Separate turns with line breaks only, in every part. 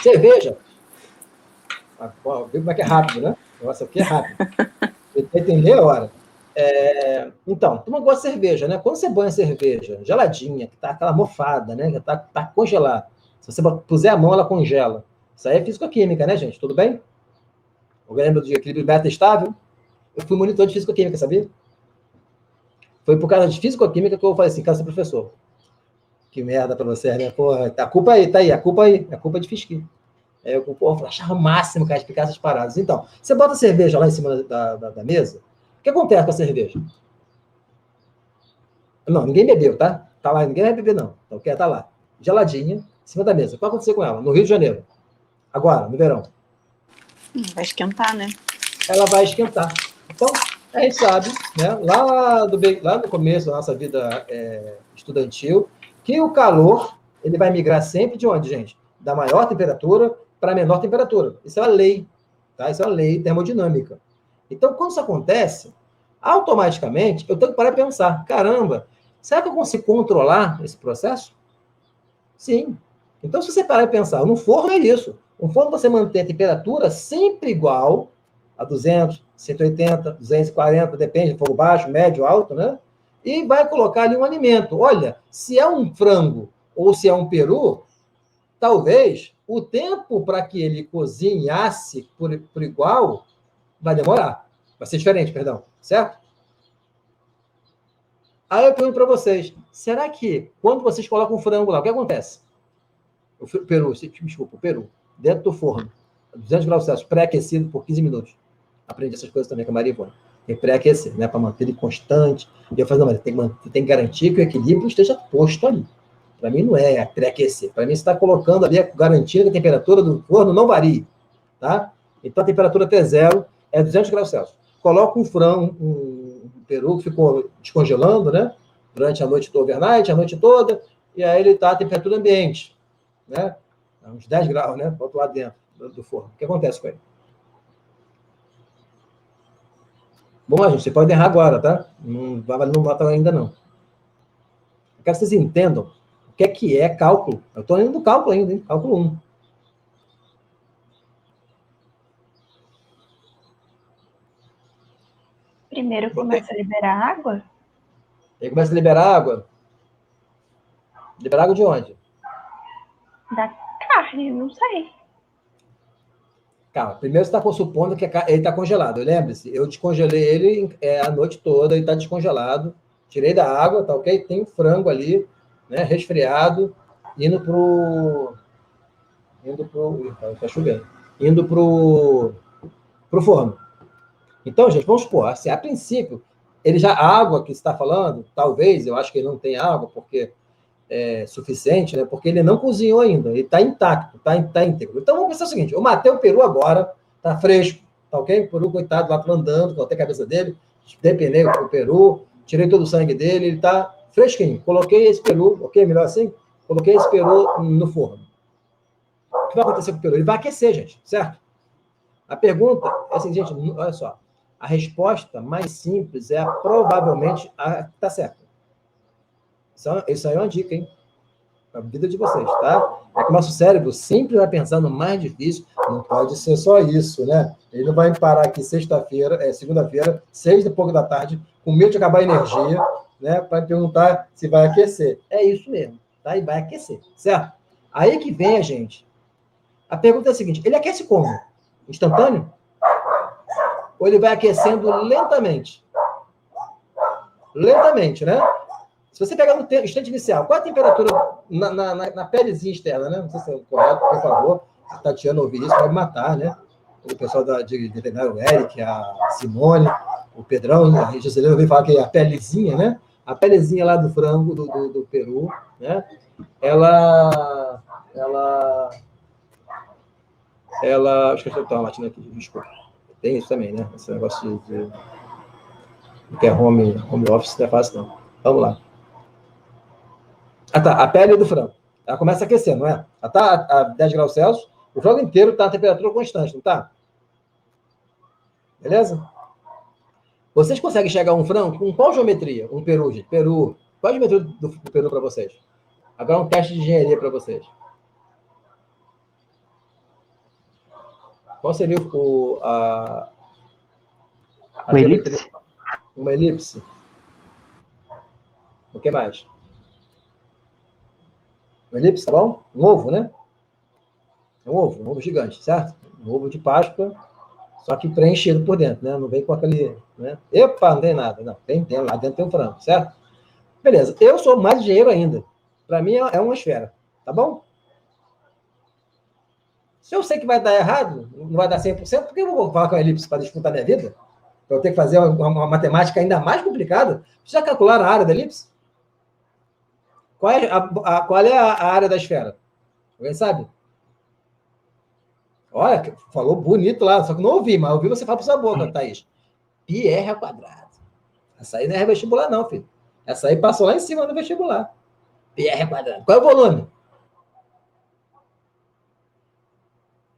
Cerveja? Ah, pô, viu como é que é rápido, né? O negócio aqui é rápido. Tem meia hora. Então, tu não gosta de cerveja, né? Quando você banha cerveja geladinha, que tá aquela mofada, né? Que tá congelada. Se você puser a mão, ela congela. Isso aí é físico-química, né, gente? Tudo bem? Eu lembro de equilíbrio beta-estável. Eu fui monitor de físico-química, sabia? Foi por causa de físico-química que eu falei assim, quero ser professor. Que merda pra você, né? Porra, a culpa aí, tá aí, a culpa aí. A culpa é de físico. Eu achava o máximo que explicar essas paradas. Então, você bota a cerveja lá em cima da mesa, o que acontece com a cerveja? Não, ninguém bebeu, tá? Tá lá, ninguém vai beber, não. Então, quer tá lá, geladinha, em cima da mesa. O que vai acontecer com ela? No Rio de Janeiro. Agora, no verão.
Vai esquentar, né?
Ela vai esquentar. Então, a gente sabe, né, lá no começo da nossa vida estudantil, que o calor ele vai migrar sempre de onde, gente? Da maior temperatura para a menor temperatura. Isso é uma lei, tá? Isso é uma lei termodinâmica. Então, quando isso acontece, automaticamente eu tenho que parar e pensar: caramba, será que eu consigo controlar esse processo? Sim. Então, se você parar e pensar, no forno é isso. No forno você mantém a temperatura sempre igual a 200, 180, 240, depende de fogo baixo, médio, alto, né? E vai colocar ali um alimento. Olha, se é um frango ou se é um peru, talvez o tempo para que ele cozinhasse por igual vai demorar. Vai ser diferente, perdão. Certo? Aí eu pergunto para vocês, será que quando vocês colocam um frango lá, o que acontece? O peru, desculpa, o peru, dentro do forno, 200 graus Celsius, pré-aquecido por 15 minutos. Aprendi essas coisas também com a Maria Ivone. Tem que pré-aquecer, né, para manter ele constante. E eu falo, não, Maria, tem que garantir que o equilíbrio esteja posto ali. Para mim não é pré-aquecer. Para mim você está colocando ali, garantindo que a temperatura do forno não varie. Tá? Então a temperatura até zero é 200 graus Celsius. Coloca um frango, um peru que ficou descongelando, né? Durante a noite toda, overnight, a noite toda, e aí ele está a temperatura ambiente, né? Uns 10 graus, né? Bota lá dentro do forno. O que acontece com ele? Bom, gente, você pode errar agora, tá? Não bota ainda não. Eu quero que vocês entendam o que é cálculo. Eu estou indo no cálculo ainda, hein? Cálculo 1.
Primeiro começa a liberar água?
Aí começa a liberar água. Liberar água de onde?
Da carne, não sei.
Calma, primeiro você está supondo que ele está congelado. Lembre-se, eu descongelei ele a noite toda, ele está descongelado. Tirei da água, tá ok? Tem um frango ali, né, resfriado, indo pro. Tá chovendo. Indo pro forno. Então, gente, vamos supor, assim, a princípio, a água que você está falando, talvez, eu acho que ele não tem água, porque suficiente, né? Porque ele não cozinhou ainda, ele está intacto, está íntegro. Então vamos pensar o seguinte: eu matei o peru agora, está fresco, tá ok? O peru, coitado, lá andando, cortei a cabeça dele, depenei o peru, tirei todo o sangue dele, ele está fresquinho. Coloquei esse peru, ok? Melhor assim? Coloquei esse peru no forno. O que vai acontecer com o peru? Ele vai aquecer, gente, certo? A pergunta é assim, gente, olha só. A resposta mais simples é provavelmente a que está certa. Isso aí é uma dica, hein? A vida de vocês, tá? É que o nosso cérebro sempre vai pensar no mais difícil. Não pode ser só isso, né? Ele não vai parar aqui segunda-feira, 6h da tarde, com medo de acabar a energia, né? Para perguntar se vai aquecer. É isso mesmo, tá? E vai aquecer, certo? Aí que vem a gente. A pergunta é a seguinte: ele aquece como? Instantâneo? Ou ele vai aquecendo lentamente? Lentamente, né? Se você pegar no instante inicial, qual é a temperatura na pelezinha externa, né? Não sei se é correto, por favor. A Tatiana ouvir isso, vai me matar, né? O pessoal de veterinário, o Eric, a Simone, o Pedrão, a Joselina veio falar que a pelezinha, né? A pelezinha lá do frango, do peru, né? Ela. Acho que eu estou latindo aqui, desculpa. Tem isso também, né? Esse negócio de que é home office não é fácil, não. Vamos lá. Ah, tá. A pele do frango. Ela começa a aquecer, não é? Ela está a 10 graus Celsius. O frango inteiro está a temperatura constante, não está? Beleza? Vocês conseguem chegar a um frango com qual geometria? Um peru, gente. Peru. Qual a geometria do peru para vocês? Agora um teste de engenharia para vocês. Qual seria a
Uma
geometria?
elipse?
Uma elipse. O que mais? Uma elipse, tá bom? Um ovo, né? É um ovo gigante, certo? Um ovo de Páscoa, só que preenchido por dentro, né? Não vem com aquele, né? Epa, não tem nada. Não, lá dentro tem um frango, certo? Beleza. Eu sou mais engenheiro ainda. Para mim é uma esfera, tá bom? Se eu sei que vai dar errado, não vai dar 100%, por que eu vou falar com a elipse para disputar minha vida? Eu tenho que fazer uma matemática ainda mais complicada. Vocês já calcularam a área da elipse? Qual é a área da esfera? Alguém sabe? Olha, falou bonito lá, só que não ouvi, mas ouvi você falar para sua boca, Thaís. Πr ao quadrado. Essa aí não é vestibular, não, filho. Essa aí passou lá em cima do vestibular. Πr ao quadrado. Qual é o volume?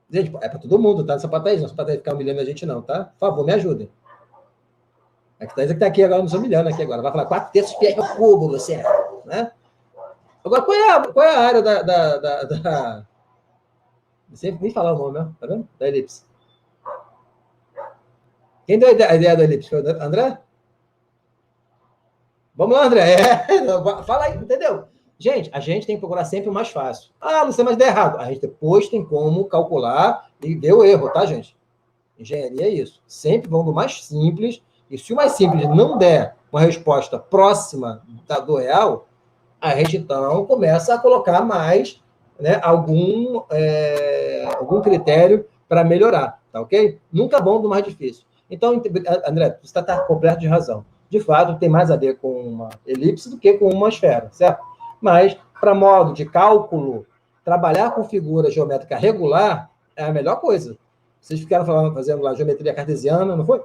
Gente, é para todo mundo, tá? Não é só para Thaís, não é só para Thaís ficar humilhando a gente, não, tá? Por favor, me ajudem. A Thaís é que está aqui agora, nos humilhando aqui agora. Vai falar 4/3 πr ao cubo, você, né? Agora, qual é a área da... Não sei nem falar o nome, né? Tá vendo? Da elipse. Quem deu a ideia da elipse? Foi o André? Vamos lá, André. Fala aí, entendeu? Gente, a gente tem que procurar sempre o mais fácil. Ah, não sei mais der errado. A gente depois tem como calcular e ver o erro, tá, gente? Engenharia é isso. Sempre vão do mais simples. E se o mais simples não der uma resposta próxima do real, a gente então começa a colocar mais, né, algum critério para melhorar, tá ok? Nunca bom do mais difícil. Então, André, você está completo de razão. De fato, tem mais a ver com uma elipse do que com uma esfera, certo? Mas, para modo de cálculo, trabalhar com figura geométrica regular é a melhor coisa. Vocês ficaram fazendo lá geometria cartesiana, não foi?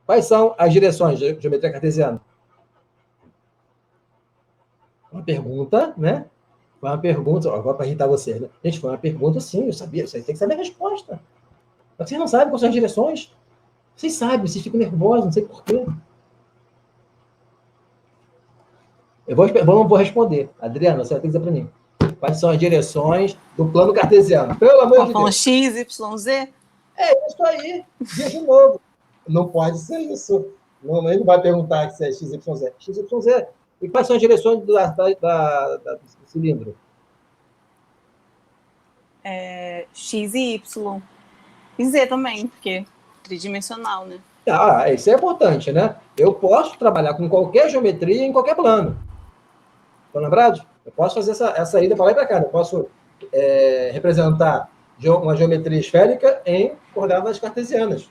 Quais são as direções de geometria cartesiana? Uma pergunta, né? Foi uma pergunta, agora para irritar você, né? Gente, foi uma pergunta, sim, eu sabia, vocês têm que saber a resposta. Mas vocês não sabem quais são as direções? Vocês sabem, vocês ficam nervosos, não sei porquê. Eu não vou responder. Adriana, você vai ter que dizer para mim. Quais são as direções do plano cartesiano? Pelo amor de Deus.
X, Y, Z?
É isso aí. Diz de novo. Não pode ser isso. Ele não vai perguntar se é X, Y, Z. X, Y, Z. E quais são as direções do cilindro?
X e Y. E Z também, porque é tridimensional, né?
Isso é importante, né? Eu posso trabalhar com qualquer geometria em qualquer plano. Estão lembrados? Eu posso fazer essa ida para lá e para cá. Eu posso representar uma geometria esférica em coordenadas cartesianas.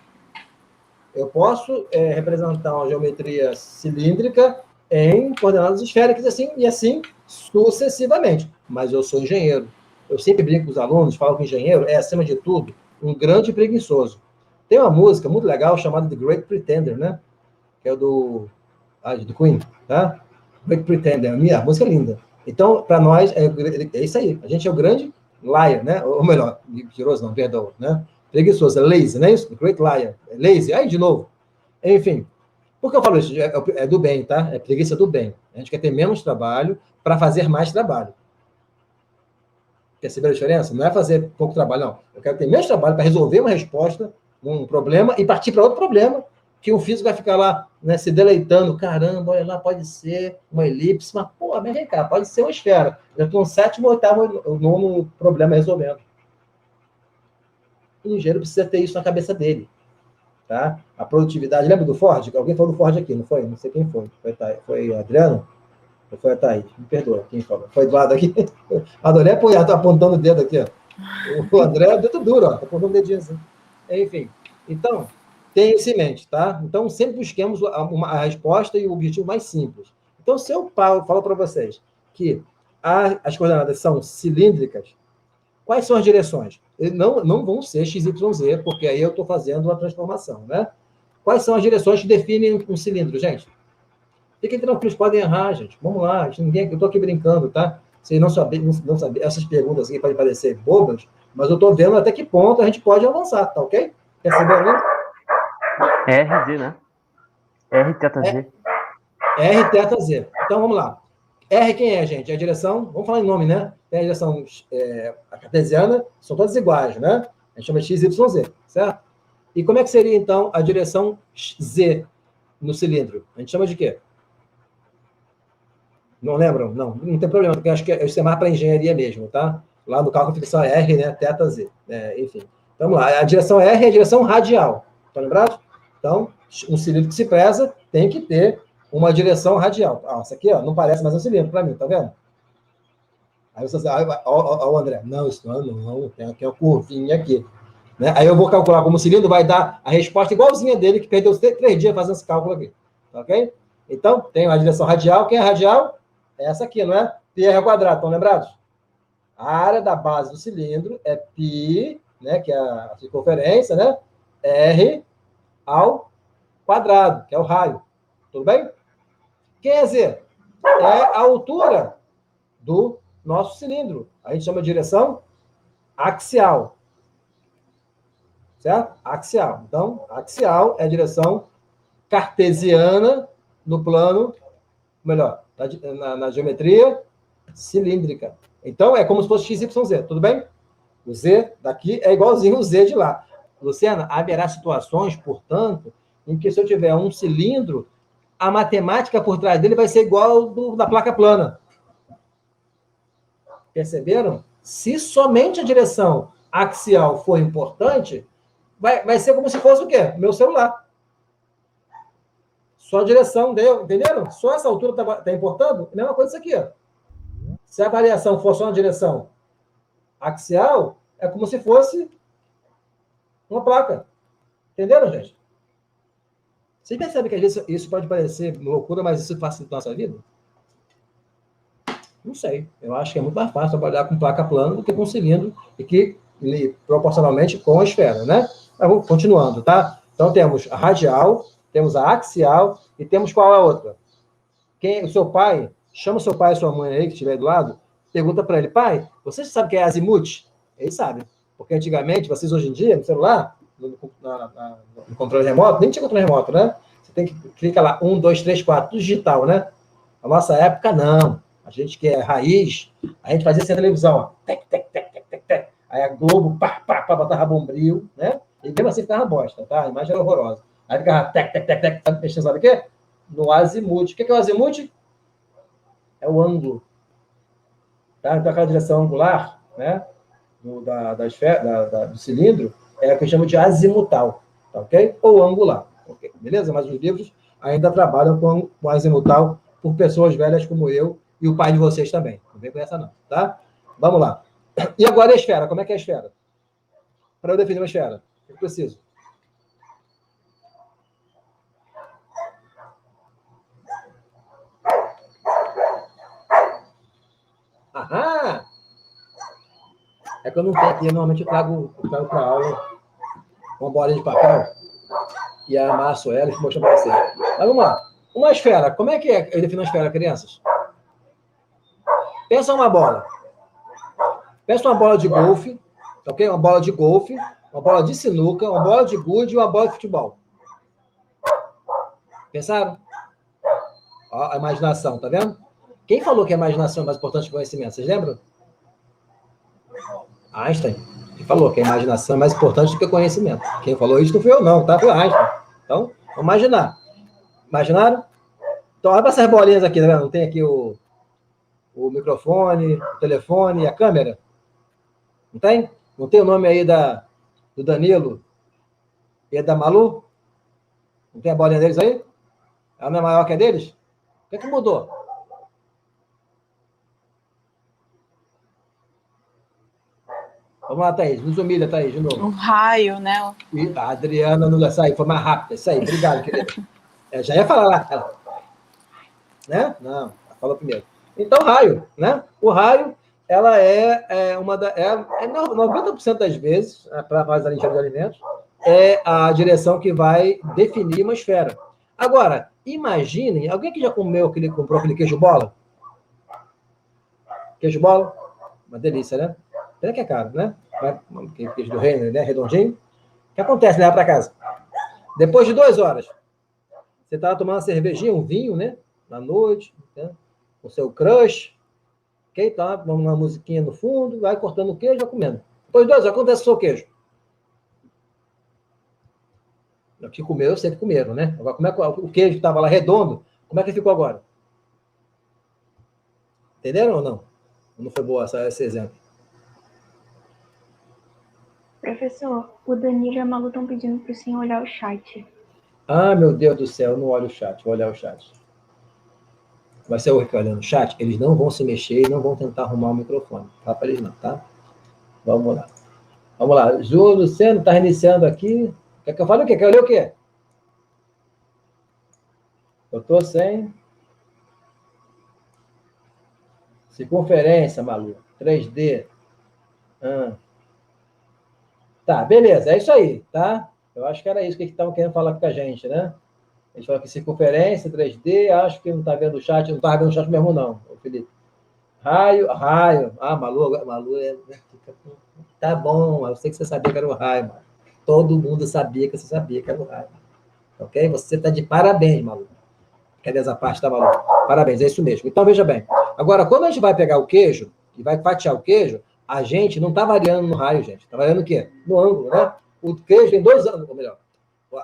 Eu posso representar uma geometria cilíndrica em coordenadas esféricas e assim sucessivamente. Mas eu sou engenheiro. Eu sempre brinco com os alunos, falo que engenheiro é, acima de tudo, um grande preguiçoso. Tem uma música muito legal chamada The Great Pretender, né? Que é do Queen, tá? Great Pretender. A música é linda. Então, para nós, é isso aí. A gente é o grande liar, né? Ou melhor, mentiroso não, perdão, né? Preguiçoso, é lazy, não é isso? The Great Liar. É lazy. Aí, de novo. Enfim. Por que eu falo isso? É do bem, tá? É preguiça do bem. A gente quer ter menos trabalho para fazer mais trabalho. Perceberam a diferença? Não é fazer pouco trabalho, não. Eu quero ter menos trabalho para resolver uma resposta, um problema, e partir para outro problema, que o físico vai ficar lá, né, se deleitando. Caramba, olha lá, pode ser uma elipse, mas, pô, vem cá, pode ser uma esfera. Eu estou no 7º, 8º, 9º problema resolvendo. O engenheiro precisa ter isso na cabeça dele. Tá? A produtividade, lembra do Ford? Alguém falou do Ford aqui, não foi? Não sei quem foi. Foi Adriano? Ou foi a Thaís? Me perdoa, quem falou? Foi Eduardo aqui? Adorei apoiar, tá apontando o dedo aqui, ó. O André é dedo duro, ó, tá apontando o dedinho assim. Enfim, então, tenha isso em mente, tá? Então, sempre busquemos a resposta e o objetivo mais simples. Então, se eu falo para vocês que as coordenadas são cilíndricas, quais são as direções? Não vão ser x, y, z, porque aí eu estou fazendo uma transformação, né? Quais são as direções que definem um cilindro, gente? Fiquem tranquilos, podem errar, gente. Vamos lá, eu estou aqui brincando, tá? Vocês não sabem, essas perguntas aqui podem parecer bobas, mas eu estou vendo até que ponto a gente pode avançar, tá ok? Quer saber ali?
RZ, né? R teta Z.
R teta Z. Então, vamos lá. R quem é, gente? É a direção, vamos falar em nome, né? Tem a direção a cartesiana, são todas iguais, né? A gente chama de XYZ, certo? E como é que seria, então, a direção Z no cilindro? A gente chama de quê? Não lembram? Não tem problema, porque eu acho que isso é mais para engenharia mesmo, tá? Lá no cálculo de fricção é R, né? Teta Z. Enfim. Então, vamos lá. A direção R é a direção radial. Estão lembrados? Então, um cilindro que se preza tem que ter uma direção radial. Isso aqui, ó, não parece mais um cilindro para mim, tá vendo? Aí você ó, André, não, isso não, tem aqui uma curvinha aqui. Né? Aí eu vou calcular como cilindro, vai dar a resposta igualzinha dele, que perdeu 3 dias fazendo esse cálculo aqui. Tá ok? Então, tem a direção radial. Quem é radial? É essa aqui, não é? Πr ao quadrado, estão lembrados? A área da base do cilindro é π, né, que é a circunferência, né? R ao quadrado, que é o raio. Tudo bem? Quem é Z? É a altura do nosso cilindro. A gente chama de direção axial. Certo? Axial. Então, axial é a direção cartesiana no plano, melhor, na geometria cilíndrica. Então, é como se fosse XYZ, tudo bem? O Z daqui é igualzinho o Z de lá. Luciana, haverá situações, portanto, em que se eu tiver um cilindro, a matemática por trás dele vai ser igual da placa plana. Perceberam? Se somente a direção axial for importante, vai ser como se fosse o quê? Meu celular. Só a direção deu, entenderam? Só essa altura está importando? Mesma coisa isso aqui, ó. Se a variação for só na direção axial, é como se fosse uma placa. Entenderam, gente? Vocês percebem que às vezes isso pode parecer loucura, mas isso facilita a nossa vida? Não sei. Eu acho que é muito mais fácil trabalhar com placa plana do que com cilindro e que proporcionalmente com a esfera, né? Mas vamos continuando, tá? Então temos a radial, temos a axial e temos qual é a outra? O seu pai, chama o seu pai e sua mãe aí, que estiver do lado, pergunta para ele, pai, você sabe o que é azimuth? Ele sabe. Porque antigamente, vocês hoje em dia, no celular, no controle remoto, nem tinha controle remoto, né? Você tem que clicar lá, 1, 2, 3, 4, tudo digital, né? Na nossa época, não. A gente que é raiz, a gente fazia assim na televisão, ó. Tec, tec, tec, tec, tec, tec. Aí a Globo, pá, pá, pá, botava bombril, né? E mesmo assim ficava bosta, tá? A imagem era horrorosa. Aí ficava tec, tec, tec, tec, mexendo, sabe o quê? No azimuth. O que é o azimuth? É o ângulo. Tá? Então aquela direção angular, né? Da esfera, do cilindro, é o que eu chamo de azimutal, tá ok? Ou angular, ok? Beleza? Mas os livros ainda trabalham com azimutal por pessoas velhas como eu e o pai de vocês também. Não vem com essa não, tá? Vamos lá. E agora a esfera. Como é que é a esfera? Para eu definir uma esfera, o que eu preciso? Aham! É que eu não tenho aqui, normalmente eu trago para a aula uma bolinha de papel e amasso ela e mostro para vocês. Mas vamos lá. Uma esfera. Como é que eu defino uma esfera, crianças? Pensa uma bola. Pensa uma bola de golfe, ok? Uma bola de golfe, uma bola de sinuca, uma bola de gude e uma bola de futebol. Pensaram? Ó, a imaginação, tá vendo? Quem falou que a imaginação é mais importante que o conhecimento? Vocês lembram? Einstein. Ele falou que a imaginação é mais importante do que o conhecimento. Quem falou isso não fui eu, não, tá? Foi Einstein. Então, vamos imaginar. Imaginaram? Então, olha essas bolinhas aqui, tá vendo? Não tem aqui o microfone, o telefone e a câmera? Não tem? Não tem o nome aí do Danilo e da Malu? Não tem a bolinha deles aí? Ela não é maior que a deles? O que mudou? Vamos lá, Thaís. Nos humilha, Thaís, de novo.
Um raio, né?
E a Adriana não sai, foi mais rápida. Isso aí, obrigado, querida. Já ia falar lá. Ela. Né? Não, ela falou primeiro. Então, raio, né? O raio, ela é 90% das vezes, para nós da engenharia de alimentos, é a direção que vai definir uma esfera. Agora, imaginem, alguém que já comprou aquele queijo bola? Queijo bola? Uma delícia, né? Pena que é caro, né? Queijo do reino, né? Redondinho. O que acontece? Leva para casa. Depois de 2 horas, você está tomando uma cervejinha, um vinho, né? Na noite, né? Com o seu crush. Ok? Tá? Uma musiquinha no fundo, vai cortando o queijo, vai comendo. Depois de 2 horas, acontece o seu queijo. O que comeu, eu sei que comeram, né? Agora, como é que o queijo que estava lá redondo, como é que ficou agora? Entenderam ou não? Não foi boa esse exemplo?
Professor, o Danilo e a Malu estão pedindo para o senhor olhar o chat.
Ah, meu Deus do céu, eu não olho o chat, vou olhar o chat. Vai ser eu que olhando o chat, eles não vão se mexer e não vão tentar arrumar o microfone. Fala para eles não, tá? Vamos lá. Vamos lá. Ju Luciano está reiniciando aqui. Quer que eu fale o quê? Quer ler o quê? Eu estou sem. Circunferência, Malu. 3D. Tá, beleza. É isso aí, tá? Eu acho que era isso que eles estavam querendo falar com a gente, né? Eles falaram que circunferência, 3D. Acho que não está vendo o chat. Não estava vendo o chat mesmo, não, Felipe. Raio. Ah, Malu é... Tá bom, eu sei que você sabia que era o raio, mano. Todo mundo sabia que você sabia que era o raio. Ok? Você está de parabéns, Malu. Cadê essa parte, tá, Malu? Parabéns, é isso mesmo. Então, veja bem. Agora, quando a gente vai pegar o queijo e vai fatiar o queijo, a gente não está variando no raio, gente. Está variando o quê? No ângulo, né? O queijo tem 2 ângulos, ou melhor,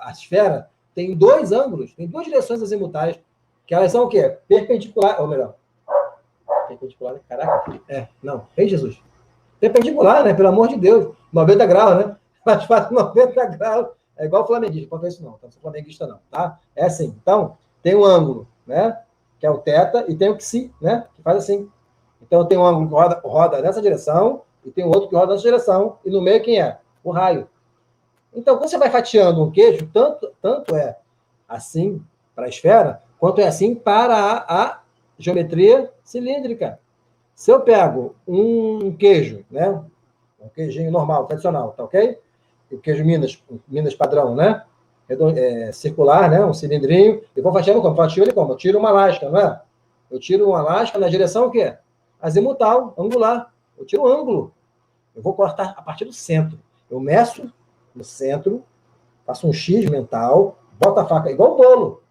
a esfera tem 2 ângulos, tem 2 direções azimutais, que elas são o quê? Perpendicular, ou melhor, perpendicular, caraca, não, ei Jesus. Perpendicular, né? Pelo amor de Deus. 90 graus, né? Mas faz 90 graus. É igual o flamenguista, não pode isso não, não sou flamenguista não, tá? É assim, então, tem um ângulo, né? Que é o θ, e tem o psi, né? Que faz assim. Então, tem um ângulo que roda nessa direção, e tem outro que roda nessa direção, e no meio quem é? O raio. Então, quando você vai fatiando um queijo, tanto é assim para a esfera, quanto é assim para a geometria cilíndrica. Se eu pego um queijo, né? Um queijinho normal, tradicional, tá ok? O queijo Minas padrão, né? Circular, né? Um cilindrinho. Eu vou fatiando como? Fatio ele como? Eu tiro uma lasca, não é? Eu tiro uma lasca na direção o quê? Azimutal, angular. Eu tiro o ângulo. Eu vou cortar a partir do centro. Eu meço no centro, faço um X mental, boto a faca, igual o bolo.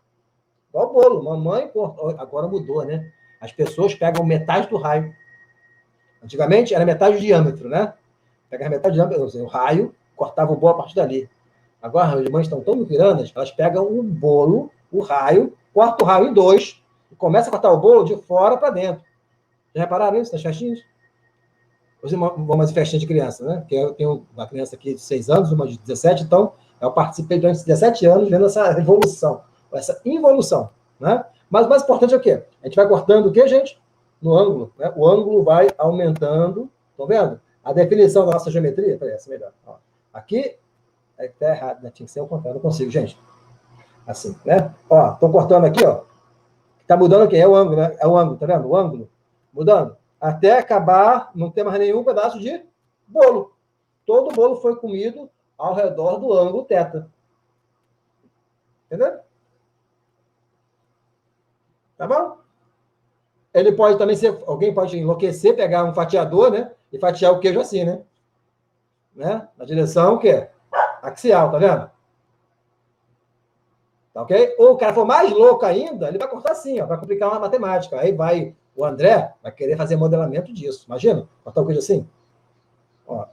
Igual o bolo. Mamãe, agora mudou, né? As pessoas pegam metade do raio. Antigamente era metade do diâmetro, né? Pegava metade do diâmetro, o raio, cortava o bolo a partir dali. Agora as mães estão tão miranas, elas pegam o bolo, o raio, cortam o raio em 2 e começam a cortar o bolo de fora para dentro. Já repararam isso nas festinhas? Hoje vamos fazer festinha de criança, né? Porque eu tenho uma criança aqui de 6 anos, uma de 17, então eu participei durante 17 anos vendo essa evolução, essa involução, né? Mas o mais importante é o quê? A gente vai cortando o quê, gente? No ângulo, né? O ângulo vai aumentando, estão vendo? A definição da nossa geometria, parece melhor. Ó, aqui, tá errado, né? Tinha que ser o contrário, não consigo, gente. Assim, né? Ó, estou cortando aqui, ó. Tá mudando o quê? É o ângulo, né? É o ângulo, tá vendo? O ângulo mudando. Até acabar, não ter mais nenhum pedaço de bolo. Todo o bolo foi comido ao redor do ângulo θ. Entendeu? Tá bom? Ele pode também ser, alguém pode enlouquecer, pegar um fatiador, né? E fatiar o queijo assim, né? Na direção, o quê? Axial, tá vendo? Tá ok? Ou o cara for mais louco ainda, ele vai cortar assim, ó, vai complicar uma matemática. Aí vai, o André vai querer fazer modelamento disso. Imagina, cortar o queijo assim. Ó,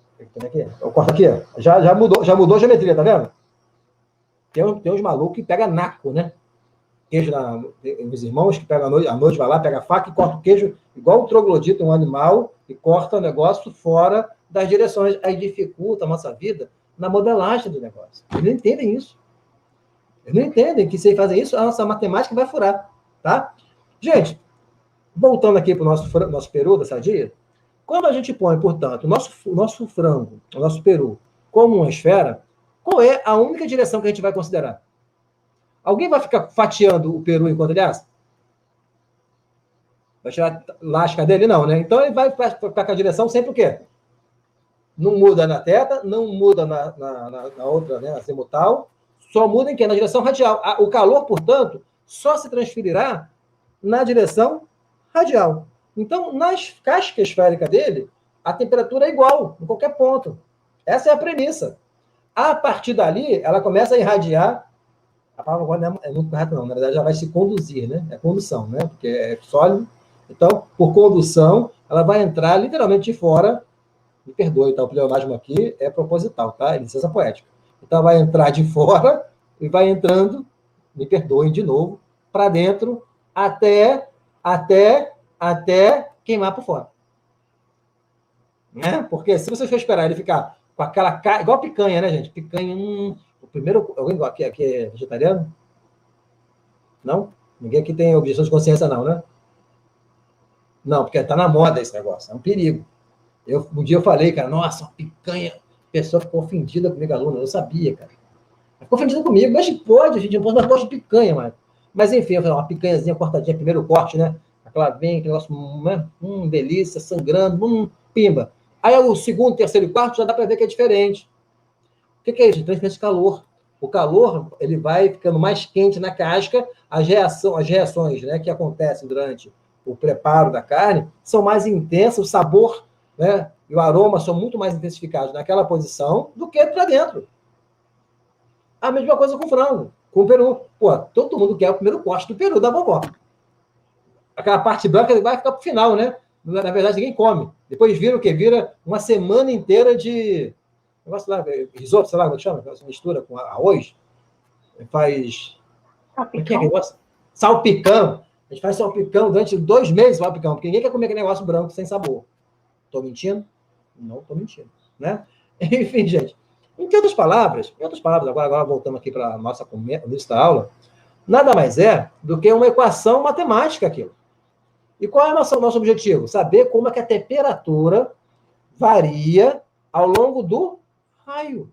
aqui. Eu corto aqui, ó. Já mudou a geometria, tá vendo? Tem uns malucos que pegam naco, né? Queijo os irmãos que pegam à noite, vai lá, pega a faca e corta o queijo, igual um troglodita, um animal, e corta o negócio fora das direções. Aí dificulta a nossa vida na modelagem do negócio. Eles não entendem isso. Eles não entendem que se fazem isso, a nossa matemática vai furar, tá? Gente, voltando aqui para o nosso peru da sadia, quando a gente põe, portanto, o nosso frango, o nosso peru, como uma esfera, qual é a única direção que a gente vai considerar? Alguém vai ficar fatiando o peru enquanto ele assa? Vai tirar a lasca dele? Não, né? Então ele vai para a direção sempre o quê? Não muda na θ, não muda na outra, né, azimutal, só muda em quê? Na direção radial. O calor, portanto, só se transferirá na direção radial. Então, na casca esférica dele, a temperatura é igual, em qualquer ponto. Essa é a premissa. A partir dali, ela começa a irradiar. A palavra agora não é muito correta, não. Na verdade, ela vai se conduzir, né? É condução, né? Porque é sólido. Então, por condução, ela vai entrar literalmente de fora. Me perdoe, tá? O pleonasmo aqui é proposital, tá? É licença poética. Então, ela vai entrar de fora e vai entrando, me perdoem de novo, para dentro até queimar por fora. Né? Porque se você for esperar ele ficar com aquela cara, igual picanha, né, gente? Picanha, o primeiro, alguém aqui é vegetariano? Não? Ninguém aqui tem objeção de consciência, não, né? Não, porque tá na moda esse negócio, é um perigo. Um dia eu falei, cara, nossa, uma picanha, a pessoa ficou ofendida comigo, aluna, eu sabia, cara. Ficou ofendida comigo, mas pode, a gente não pode, gosto de picanha, mano. Mas enfim, eu falei, uma picanhazinha cortadinha, primeiro corte, né? Aquela vem, aquele negócio, né? Delícia, sangrando, pimba. Aí o segundo, terceiro e quarto já dá para ver que é diferente. O que é isso? Transferência de calor. O calor, ele vai ficando mais quente na casca, as reações, né, que acontecem durante o preparo da carne são mais intensas, o sabor, né, e o aroma são muito mais intensificados naquela posição do que para dentro. A mesma coisa com o frango, com o peru. Pô, todo mundo quer o primeiro corte do peru da vovó. Aquela parte branca vai ficar para o final, né? Na verdade, ninguém come. Depois vira o quê? Vira uma semana inteira de negócio lá, risoto, sei lá como é que chama? Você mistura com arroz, faz...
Salpicão.
Salpicão. A gente faz salpicão durante 2 meses, salpicão, porque ninguém quer comer aquele negócio branco sem sabor. Estou mentindo? Não estou mentindo. Né? Enfim, gente. Em outras palavras, agora voltamos aqui para a nossa da aula, nada mais é do que uma equação matemática aquilo. E qual é o nosso objetivo? Saber como é que a temperatura varia ao longo do raio.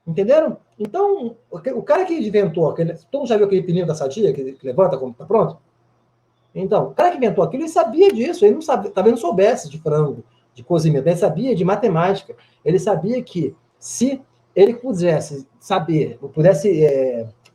Entenderam? Então, o cara que inventou, todo mundo já viu aquele pininho da Sadia, que levanta quando está pronto? Então, o cara que inventou aquilo, ele sabia disso, ele não sabia, talvez não soubesse de frango, de cozimento, ele sabia de matemática, ele sabia que se ele pudesse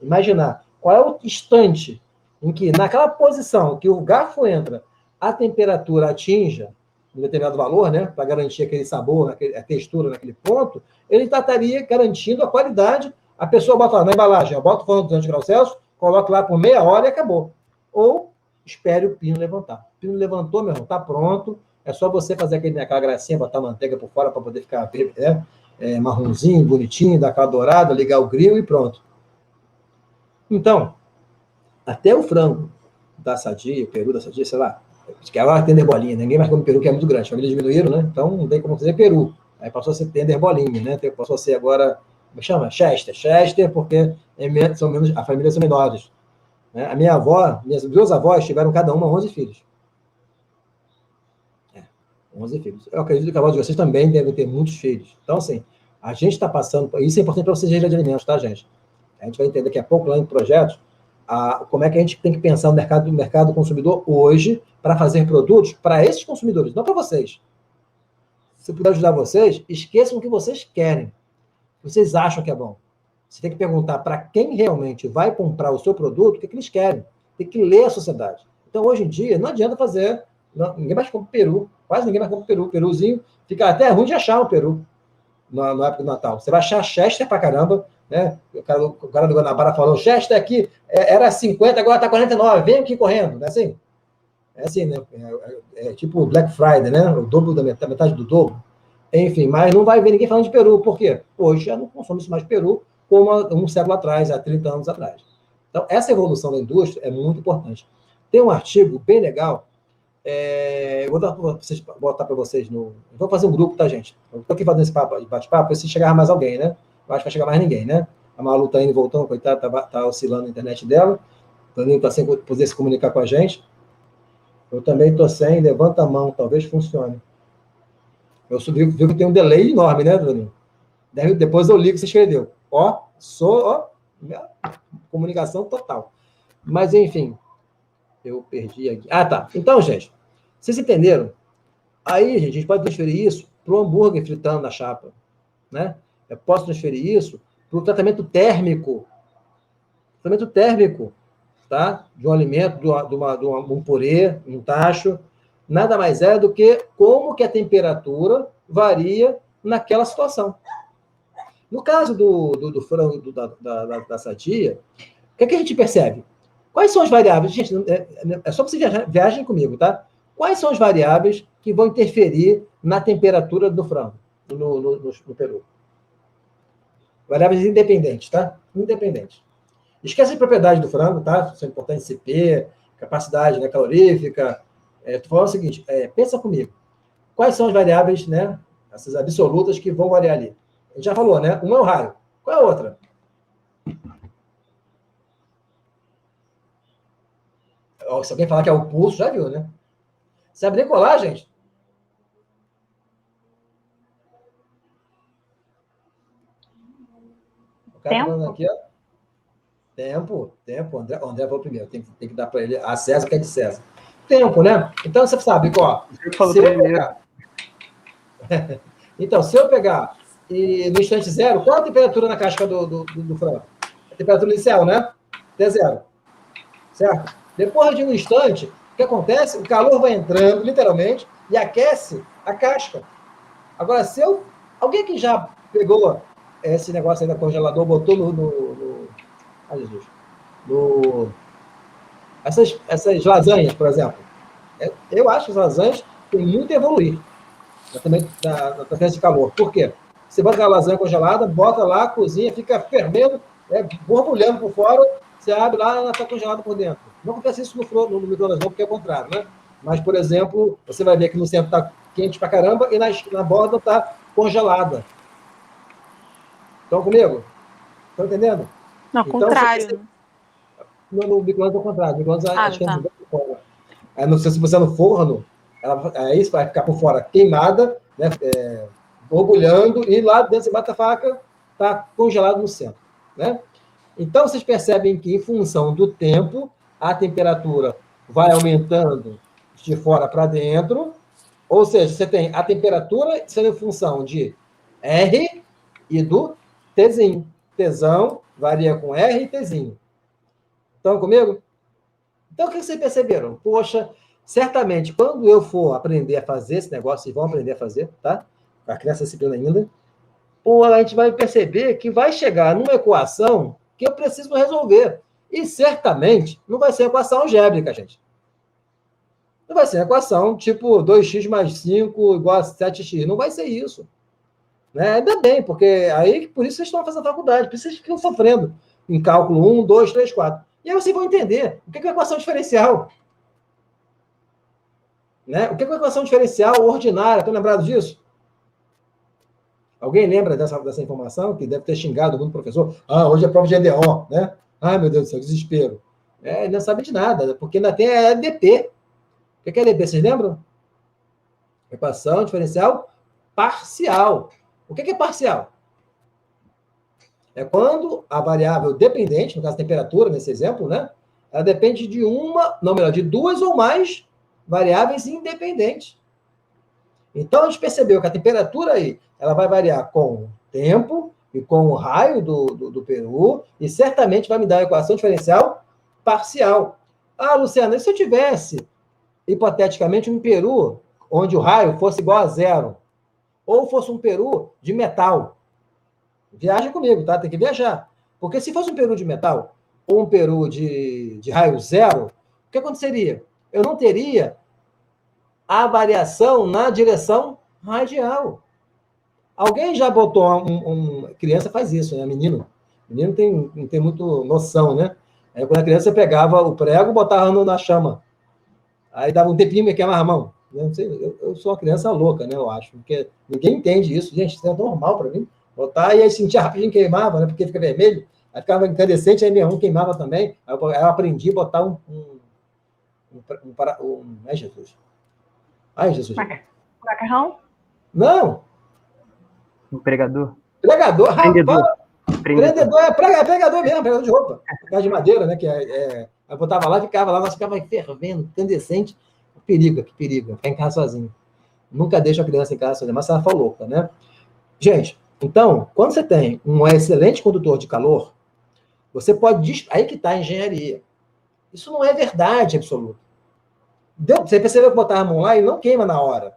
imaginar qual é o instante em que, naquela posição que o garfo entra, a temperatura atinja um determinado valor, né, para garantir aquele sabor, a textura naquele ponto, ele estaria garantindo a qualidade. A pessoa bota lá na embalagem, bota o forno de 200 graus Celsius, coloca lá por meia hora e acabou. Ou espere o pino levantar. O pino levantou, meu irmão, está pronto. É só você fazer aquela gracinha, botar manteiga por fora para poder ficar marronzinho, bonitinho, dar aquela dourada, ligar o grill e pronto. Então, até o frango da Sadia, o peru da Sadia, sei lá, que agora tender bolinha, ninguém mais come peru, que é muito grande. As famílias diminuíram, né? Então não tem como fazer peru. Aí passou a ser tender bolinha, né? Passou a ser agora, como chama? Chester, porque a família são menores. Né? A minha avó, minhas 2 avós tiveram cada uma 11 filhos. 11 filhos. Eu acredito que a avó de vocês também devem ter muitos filhos. Então, assim, a gente está passando... Isso é importante para vocês de alimentos, tá, gente? A gente vai entender daqui a pouco, lá em projetos, como é que a gente tem que pensar no mercado consumidor hoje para fazer produtos para esses consumidores, não para vocês. Se puder ajudar vocês, esqueçam o que vocês querem. O que vocês acham que é bom. Você tem que perguntar para quem realmente vai comprar o seu produto o que eles querem. Tem que ler a sociedade. Então, hoje em dia, não adianta fazer... ninguém mais compra peru. Quase ninguém mais compra peru. Peruzinho fica até ruim de achar o peru na época do Natal. Você vai achar Chester pra caramba, né? O cara do Guanabara falou, Chester aqui era 50, agora tá 49, vem aqui correndo, não é assim? É assim, né? É tipo Black Friday, né? O dobro da metade do dobro. Enfim, mas não vai ver ninguém falando de peru, por quê? Hoje já não consome-se mais peru como um século atrás, há 30 anos atrás. Então, essa evolução da indústria é muito importante. Tem um artigo bem legal, eu vou botar para vocês vou fazer um grupo, tá, gente? Eu estou aqui fazendo esse bate-papo, se chegar mais alguém, né? Eu acho que vai chegar mais ninguém, né? A Malu está indo e voltando, coitada, tá oscilando a internet dela. O Danilo está sem poder se comunicar com a gente. Eu também estou sem, levanta a mão, talvez funcione. Eu viu que tem um delay enorme, né, Danilo? Depois eu li o que você escreveu. Comunicação total. Mas, enfim, eu perdi aqui. Ah, tá. Então, gente, vocês entenderam? Aí, gente, a gente pode transferir isso para o hambúrguer fritando na chapa, né? Eu posso transferir isso para o tratamento térmico. Tratamento térmico, tá? De um alimento, de um purê, um tacho. Nada mais é do que como que a temperatura varia naquela situação. No caso do frango da Sadia, o que a gente percebe? Quais são as variáveis? Gente, é só que vocês viajem comigo, tá? Quais são as variáveis que vão interferir na temperatura do frango, no peru? Variáveis independentes, tá? Independentes. Esquece de propriedade do frango, tá? Isso é importante, CP, capacidade, né, calorífica. Estou falando o seguinte, pensa comigo. Quais são as variáveis, né? Essas absolutas que vão variar ali? A gente já falou, né? Uma é o raio. Qual é a outra? Se alguém falar que é o pulso, já viu, né? Sabe nem colar, gente? O cara tá falando aqui, ó. Tempo. André foi o primeiro. Tem que dar para ele a César, que é de César. Tempo, né? Então, você sabe, ó. Se eu pegar... Então, se eu pegar e no instante zero, qual a temperatura na casca do frango? A temperatura inicial, né? Até zero. Certo? Depois de um instante, o que acontece? O calor vai entrando, literalmente, e aquece a casca. Agora, se eu... Alguém que já pegou esse negócio aí no congelador, botou Ai, Jesus. Essas lasanhas, por exemplo. Eu acho que as lasanhas têm muito a evoluir também na transferência de calor. Por quê? Você bota aquela lasanha congelada, bota lá, cozinha, fica fervendo, borbulhando por fora, você abre lá, ela está congelada por dentro. Não acontece isso no micro-ondas, não, porque é o contrário, né? Mas, por exemplo, você vai ver que no centro está quente pra caramba e na borda está congelada. Estão comigo? Estão entendendo?
Não, ao contrário.
No micro-ondas é o contrário. O micro-ondas acho que é por fora. Não sei se você no forno, isso vai ficar por fora queimada, né, borbulhando, e lá dentro você bate a faca, está congelado no centro. Né? Então, vocês percebem que, em função do tempo, a temperatura vai aumentando de fora para dentro, ou seja, você tem a temperatura sendo em função de R e do Tzinho. Tzão varia com R e Tzinho. Estão comigo? Então, o que vocês perceberam? Poxa, certamente, quando eu for aprender a fazer esse negócio, vocês vão aprender a fazer, tá? A criança disciplina ainda, a gente vai perceber que vai chegar numa equação que eu preciso resolver. E, certamente, não vai ser equação algébrica, gente. Não vai ser equação tipo 2x mais 5 igual a 7x. Não vai ser isso. Né? Ainda bem, porque aí, por isso vocês estão fazendo faculdade, por isso vocês ficam sofrendo em cálculo 1, 2, 3, 4. E aí vocês vão entender o que é equação diferencial. Né? O que é equação diferencial ordinária? Estão lembrados disso? Alguém lembra dessa informação? Que deve ter xingado algum professor. Hoje é prova de EDO, né? Ai, meu Deus do céu, desespero. Não sabe de nada, porque ainda tem a EDP. O que é EDP? Vocês lembram? Equação diferencial parcial. O que é parcial? É quando a variável dependente, no caso a temperatura, nesse exemplo, né? Ela depende de duas ou mais variáveis independentes. Então, a gente percebeu que a temperatura aí, ela vai variar com o tempo e com o raio do peru, e certamente vai me dar uma equação diferencial parcial. Luciana, e se eu tivesse, hipoteticamente, um peru onde o raio fosse igual a zero, ou fosse um peru de metal? Viaja comigo, tá? Tem que viajar. Porque se fosse um peru de metal, ou um peru de raio zero, o que aconteceria? Eu não teria a variação na direção radial. Alguém já botou criança faz isso, né? Menino não tem muito noção, né? Aí, quando a criança pegava o prego, botava na chama. Aí dava um tempinho e queimava a mão. Eu não sei, eu sou uma criança louca, né? Eu acho. Porque ninguém entende isso. Gente, isso é normal para mim. Botar e aí sentia rapidinho queimava, né? Porque fica vermelho. Aí ficava incandescente, aí minha mão queimava também. Aí eu aprendi a botar Ai, Jesus. Ai, Jesus.
Macarrão?
Não!
Pregador.
Pregador, rapaz!
Prendedor
É pregador mesmo, pregador de roupa. Casa de madeira, né? Eu botava lá, ficava lá, nós ficava fervendo, incandescente. Que perigo. Ficar em casa sozinho. Nunca deixa a criança em casa sozinha, mas ela for louca, né? Gente, então, quando você tem um excelente condutor de calor, você pode... Aí que está a engenharia. Isso não é verdade absoluta. Você percebeu que botar a mão lá e não queima na hora.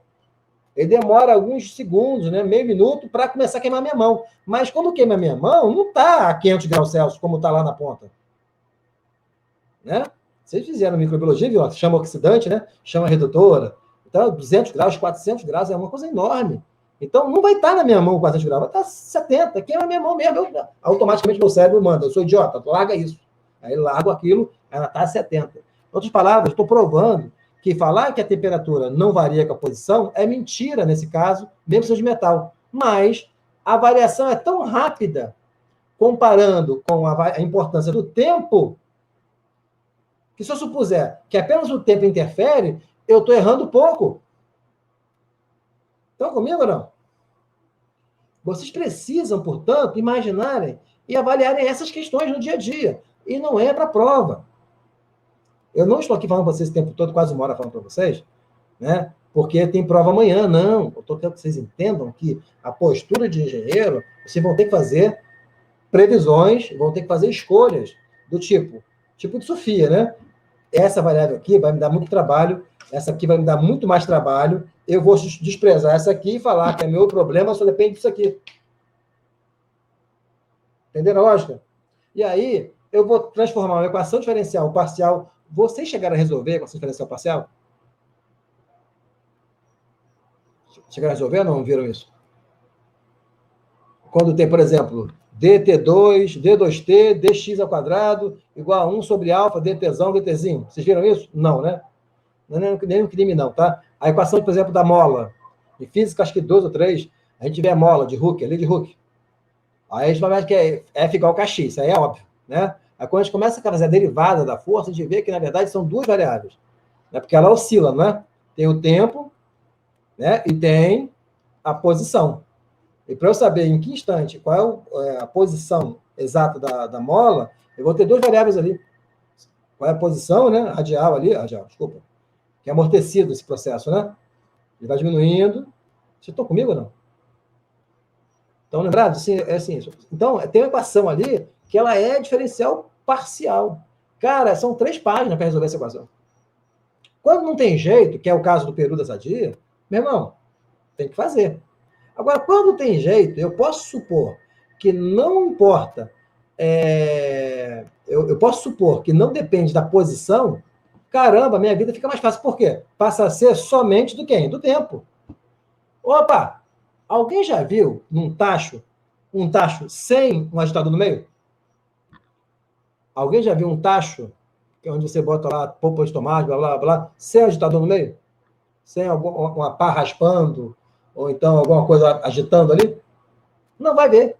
Ele demora alguns segundos, né, meio minuto, para começar a queimar minha mão. Mas quando queima a minha mão, não está a 500 graus Celsius, como está lá na ponta. Né? Vocês fizeram microbiologia, viu? Chama oxidante, né? Chama redutora. Então, 200 graus, 400 graus é uma coisa enorme. Então, não vai estar na minha mão 400 graus, vai estar 70, queima a minha mão mesmo. Automaticamente, meu cérebro manda, eu sou idiota, larga isso. Aí largo aquilo, ela está a 70. Em outras palavras, estou provando que falar que a temperatura não varia com a posição é mentira nesse caso, mesmo sendo de metal. Mas a variação é tão rápida, comparando com a importância do tempo, que se eu supuser que apenas o tempo interfere, eu estou errando pouco. Estão comigo ou não? Vocês precisam, portanto, imaginarem e avaliarem essas questões no dia a dia. E não é para prova. Eu não estou aqui falando para vocês o tempo todo, quase uma hora falando para vocês, né? Porque tem prova amanhã. Não. Eu estou querendo que vocês entendam que a postura de engenheiro, vocês vão ter que fazer previsões, vão ter que fazer escolhas do tipo de Sofia, né? Essa variável aqui vai me dar muito trabalho, essa aqui vai me dar muito mais trabalho, eu vou desprezar essa aqui e falar que é meu problema, só depende disso aqui. Entenderam a lógica? E aí, eu vou transformar uma equação diferencial parcial. Vocês chegaram a resolver a equação diferencial parcial? Chegaram a resolver ou não viram isso? Quando tem, por exemplo, dt2, d2t, dx ao quadrado, igual a 1 sobre alfa, dtzão, dtzinho. Vocês viram isso? Não, né? Não é nem um crime, não, tá? A equação, por exemplo, da mola. Em física, acho que 2 ou 3, a gente vê a mola de Hooke, ali de Hooke. Aí a gente vai ver que é F igual a Kx, isso aí é óbvio, né? Aí quando a gente começa a fazer a derivada da força, a gente vê que, na verdade, são duas variáveis. Né? Porque ela oscila, não é? Tem o tempo, né? E tem a posição. E para eu saber em que instante, qual é a posição exata da mola, eu vou ter duas variáveis ali. Qual é a posição, né? Radial, desculpa. Que é amortecido esse processo, né? Ele vai diminuindo. Vocês estão comigo ou não? Estão lembrados? Sim, é assim. Então, tem uma equação ali que ela é diferencial parcial. Cara, são 3 páginas para resolver essa equação. Quando não tem jeito, que é o caso do peru da sadia, meu irmão, tem que fazer. Agora, quando tem jeito, eu posso supor que não importa, eu posso supor que não depende da posição, caramba, minha vida fica mais fácil. Por quê? Passa a ser somente do quem? Do tempo. Opa! Alguém já viu um tacho sem um agitador no meio? Alguém já viu um tacho, que é onde você bota lá polpa de tomate, blá, blá, blá, sem agitador no meio? Sem uma pá raspando, ou então alguma coisa agitando ali? Não vai ver.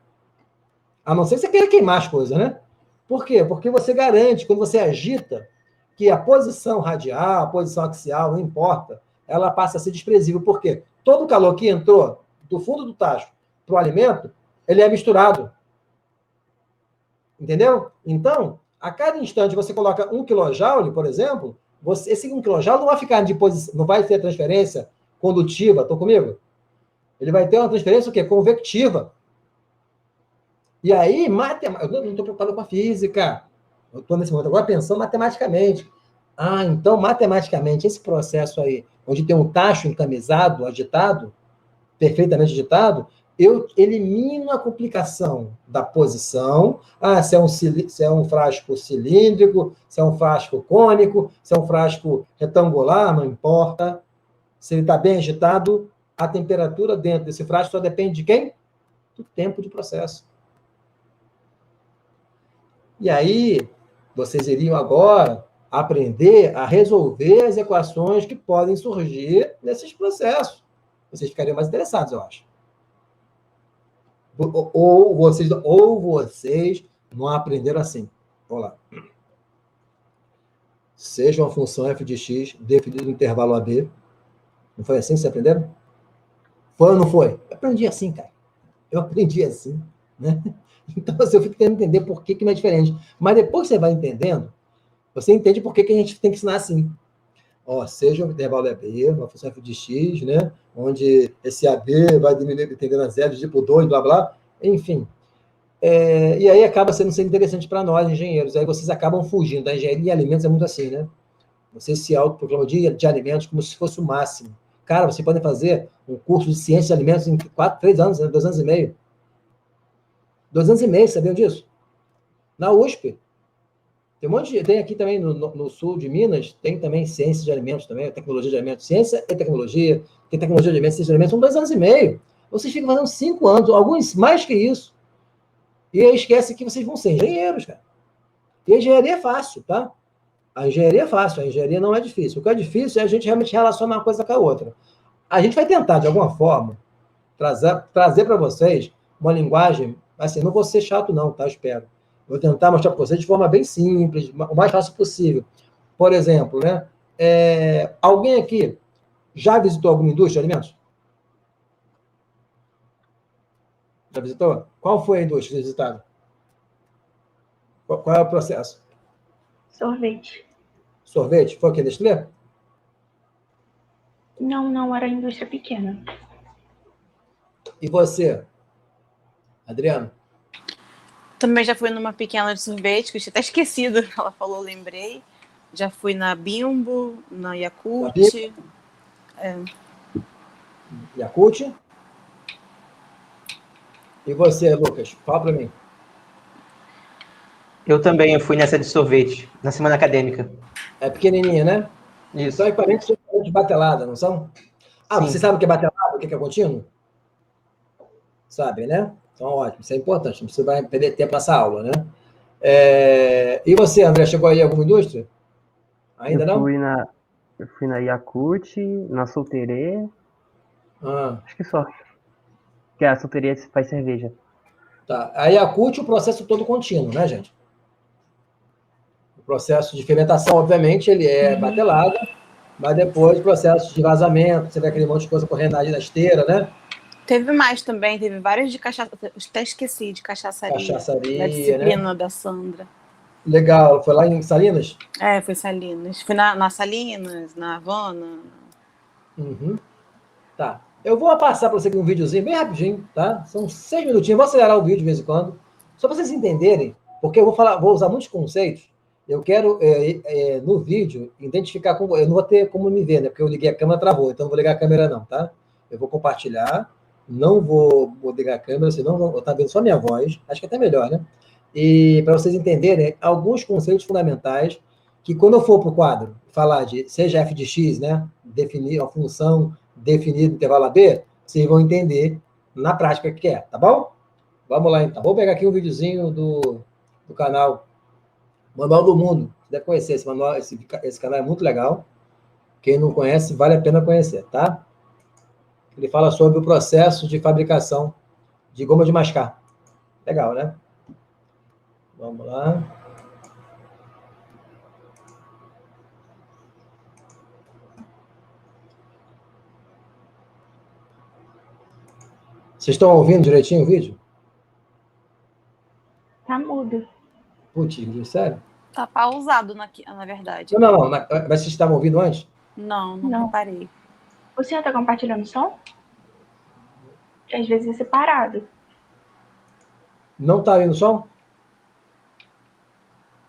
A não ser que você queira queimar as coisas, né? Por quê? Porque você garante, quando você agita, que a posição radial, a posição axial, não importa, ela passa a ser desprezível. Por quê? Todo o calor que entrou do fundo do tacho para o alimento, ele é misturado. Entendeu? Então, a cada instante você coloca 1 kJ, por exemplo, esse 1 kJ não vai ficar de posição, não vai ter transferência condutiva, estão comigo? Ele vai ter uma transferência o quê? Convectiva. E aí, eu não estou preocupado com a física. Eu estou nesse momento agora pensando matematicamente. Ah, então, matematicamente, esse processo aí, onde tem um tacho encamisado, agitado, perfeitamente agitado, eu elimino a complicação da posição. Ah, se é um frasco cilíndrico, se é um frasco cônico, se é um frasco retangular, não importa. Se ele está bem agitado, a temperatura dentro desse frasco só depende de quem? Do tempo de processo. E aí, vocês iriam agora aprender a resolver as equações que podem surgir nesses processos. Vocês ficariam mais interessados, eu acho. Ou vocês não aprenderam assim. Vamos lá. Seja uma função f de x definida no intervalo AB. Não foi assim que vocês aprenderam? Foi ou não foi? Eu aprendi assim, cara. Eu aprendi assim, né? Então, assim, eu fico tentando entender por que não é diferente. Mas depois que você vai entendendo, você entende por que a gente tem que ensinar assim. Seja um intervalo AB, uma função f de x, né? Onde esse AB vai diminuir, tendendo a zero, tipo 2, blá, blá. Enfim. E aí acaba sendo interessante para nós, engenheiros. Aí vocês acabam fugindo. Da engenharia em alimentos é muito assim, né? Vocês se autoproclamam de alimentos como se fosse o máximo. Cara, vocês podem fazer um curso de ciência de alimentos em 3 anos, né? 2 anos e meio. 2 anos e meio, sabiam disso? Na USP. Tem aqui também no sul de Minas, tem também ciência de alimentos também, tecnologia de alimentos, ciência e tecnologia, tem tecnologia de alimentos, ciência de alimentos, são 2 anos e meio. Vocês ficam fazendo 5 anos, alguns mais que isso, e aí esquece que vocês vão ser engenheiros, cara. E a engenharia é fácil, tá? A engenharia é fácil, a engenharia não é difícil. O que é difícil é a gente realmente relacionar uma coisa com a outra. A gente vai tentar, de alguma forma, trazer para vocês uma linguagem, assim, não vou ser chato não, tá? Espero. Vou tentar mostrar para vocês de forma bem simples, o mais fácil possível. Por exemplo, né? Alguém aqui já visitou alguma indústria de alimentos? Já visitou? Qual foi a indústria visitada? Qual é o processo?
Sorvete.
Sorvete? Foi o que? Nestlé?
Não, era indústria pequena.
E você, Adriano?
Também já fui numa pequena de sorvete, que eu tinha até esquecido. Ela falou, lembrei. Já fui na Bimbo, na Yakult.
Yakult? E você, Lucas? Fala para mim.
Eu também fui nessa de sorvete, na semana acadêmica.
É pequenininha, né?
Isso.
São equipamentos de batelada, não são? Ah,
Sim.
você sabe o que é batelada? O que é contínuo? Sabe, né? Então, ótimo. Isso é importante. Não precisa perder tempo nessa aula, né? E você, André, chegou aí a alguma indústria? Ainda não?
Eu fui na Yakult, na Solterê, acho que só. Que a Solterê faz cerveja.
Tá. A Yakult, o processo todo contínuo, né, gente? O processo de fermentação, obviamente, ele é batelada, mas depois o processo de vazamento, você vê aquele monte de coisa correndo ali na esteira, né?
Teve mais também, teve várias de cachaça. Eu até esqueci de cachaçaria.
Cachaçaria,
da disciplina,
né?
da Sandra.
Legal. Foi lá em Salinas?
Foi Salinas. Fui na Salinas, na Havana.
Uhum. Tá. Eu vou passar para você aqui um videozinho bem rapidinho, tá? São 6 minutinhos. Vou acelerar o vídeo de vez em quando, só para vocês entenderem, porque eu vou usar muitos conceitos. Eu quero, no vídeo, identificar como. Eu não vou ter como me ver, né? Porque eu liguei a câmera, travou, então não vou ligar a câmera, não, tá? Eu vou compartilhar, não vou ligar a câmera, senão eu estar vendo só minha voz. Acho que é até melhor, né? E para vocês entenderem alguns conceitos fundamentais, que quando eu for para o quadro falar de seja f de x, né? Definir a função definida no intervalo AB, vocês vão entender na prática o que é, tá bom? Vamos lá, então. Vou pegar aqui um videozinho do canal Manual do Mundo. Você deve conhecer esse manual, esse canal é muito legal. Quem não conhece, vale a pena conhecer, tá? Ele fala sobre o processo de fabricação de goma de mascar. Legal, né? Vamos lá. Vocês estão ouvindo direitinho o vídeo?
Tá mudo.
Putz, sério?
Tá pausado, na verdade.
Não. Mas vocês estavam ouvindo antes?
Não reparei.
O senhor tá compartilhando som? Às vezes é separado.
Não tá ouvindo som?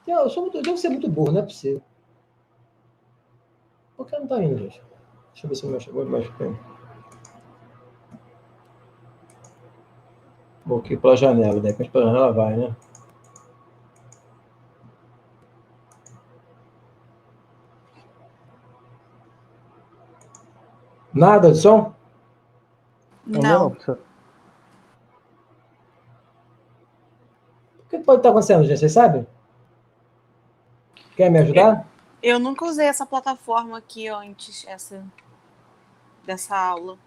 Eu devo ser muito burro, não é possível. Por que não tá indo, gente? Deixa eu ver se o meu chegou embaixo. Vou aqui pela janela, de repente pela janela vai, né? Nada de som?
Não.
O que pode estar acontecendo, gente? Vocês sabem? Quer me ajudar?
Eu nunca usei essa plataforma aqui antes, dessa aula.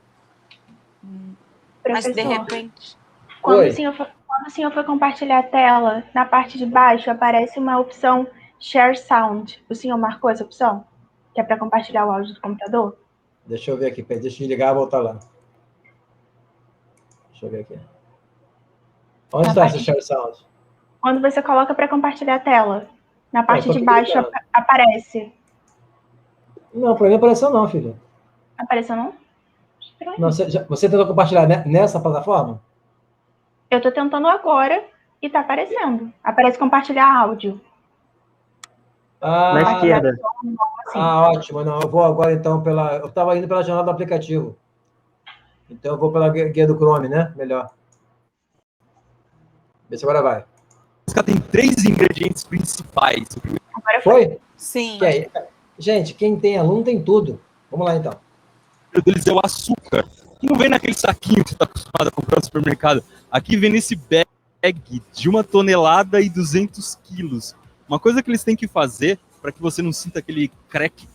Mas de repente...
Quando o senhor for compartilhar a tela, na parte de baixo aparece uma opção Share Sound. O senhor marcou essa opção? Que é para compartilhar o áudio do computador?
Deixa eu ver aqui. Deixa eu desligar e voltar lá. Deixa eu ver aqui. Onde está esse Share Sound?
Quando você coloca para compartilhar a tela, na parte de baixo aparece.
Não, para mim apareceu não, filho.
Apareceu não?
Não, você tentou compartilhar nessa plataforma?
Eu estou tentando agora e está aparecendo. Aparece compartilhar áudio.
Na esquerda.
Assim.
Ótimo. Não, eu vou agora então eu estava indo pela janela do aplicativo. Então eu vou pela guia do Chrome, né? Melhor. Vê se agora vai.
Música tem 3 ingredientes principais.
Agora
Foi?
Sim.
Gente, quem tem aluno tem tudo. Vamos lá então.
O primeiro deles é o açúcar. que não vem naquele saquinho que você está acostumado a comprar no supermercado. Aqui vem nesse bag de 1 tonelada e 200 quilos. Uma coisa que eles têm que fazer, para que você não sinta aquele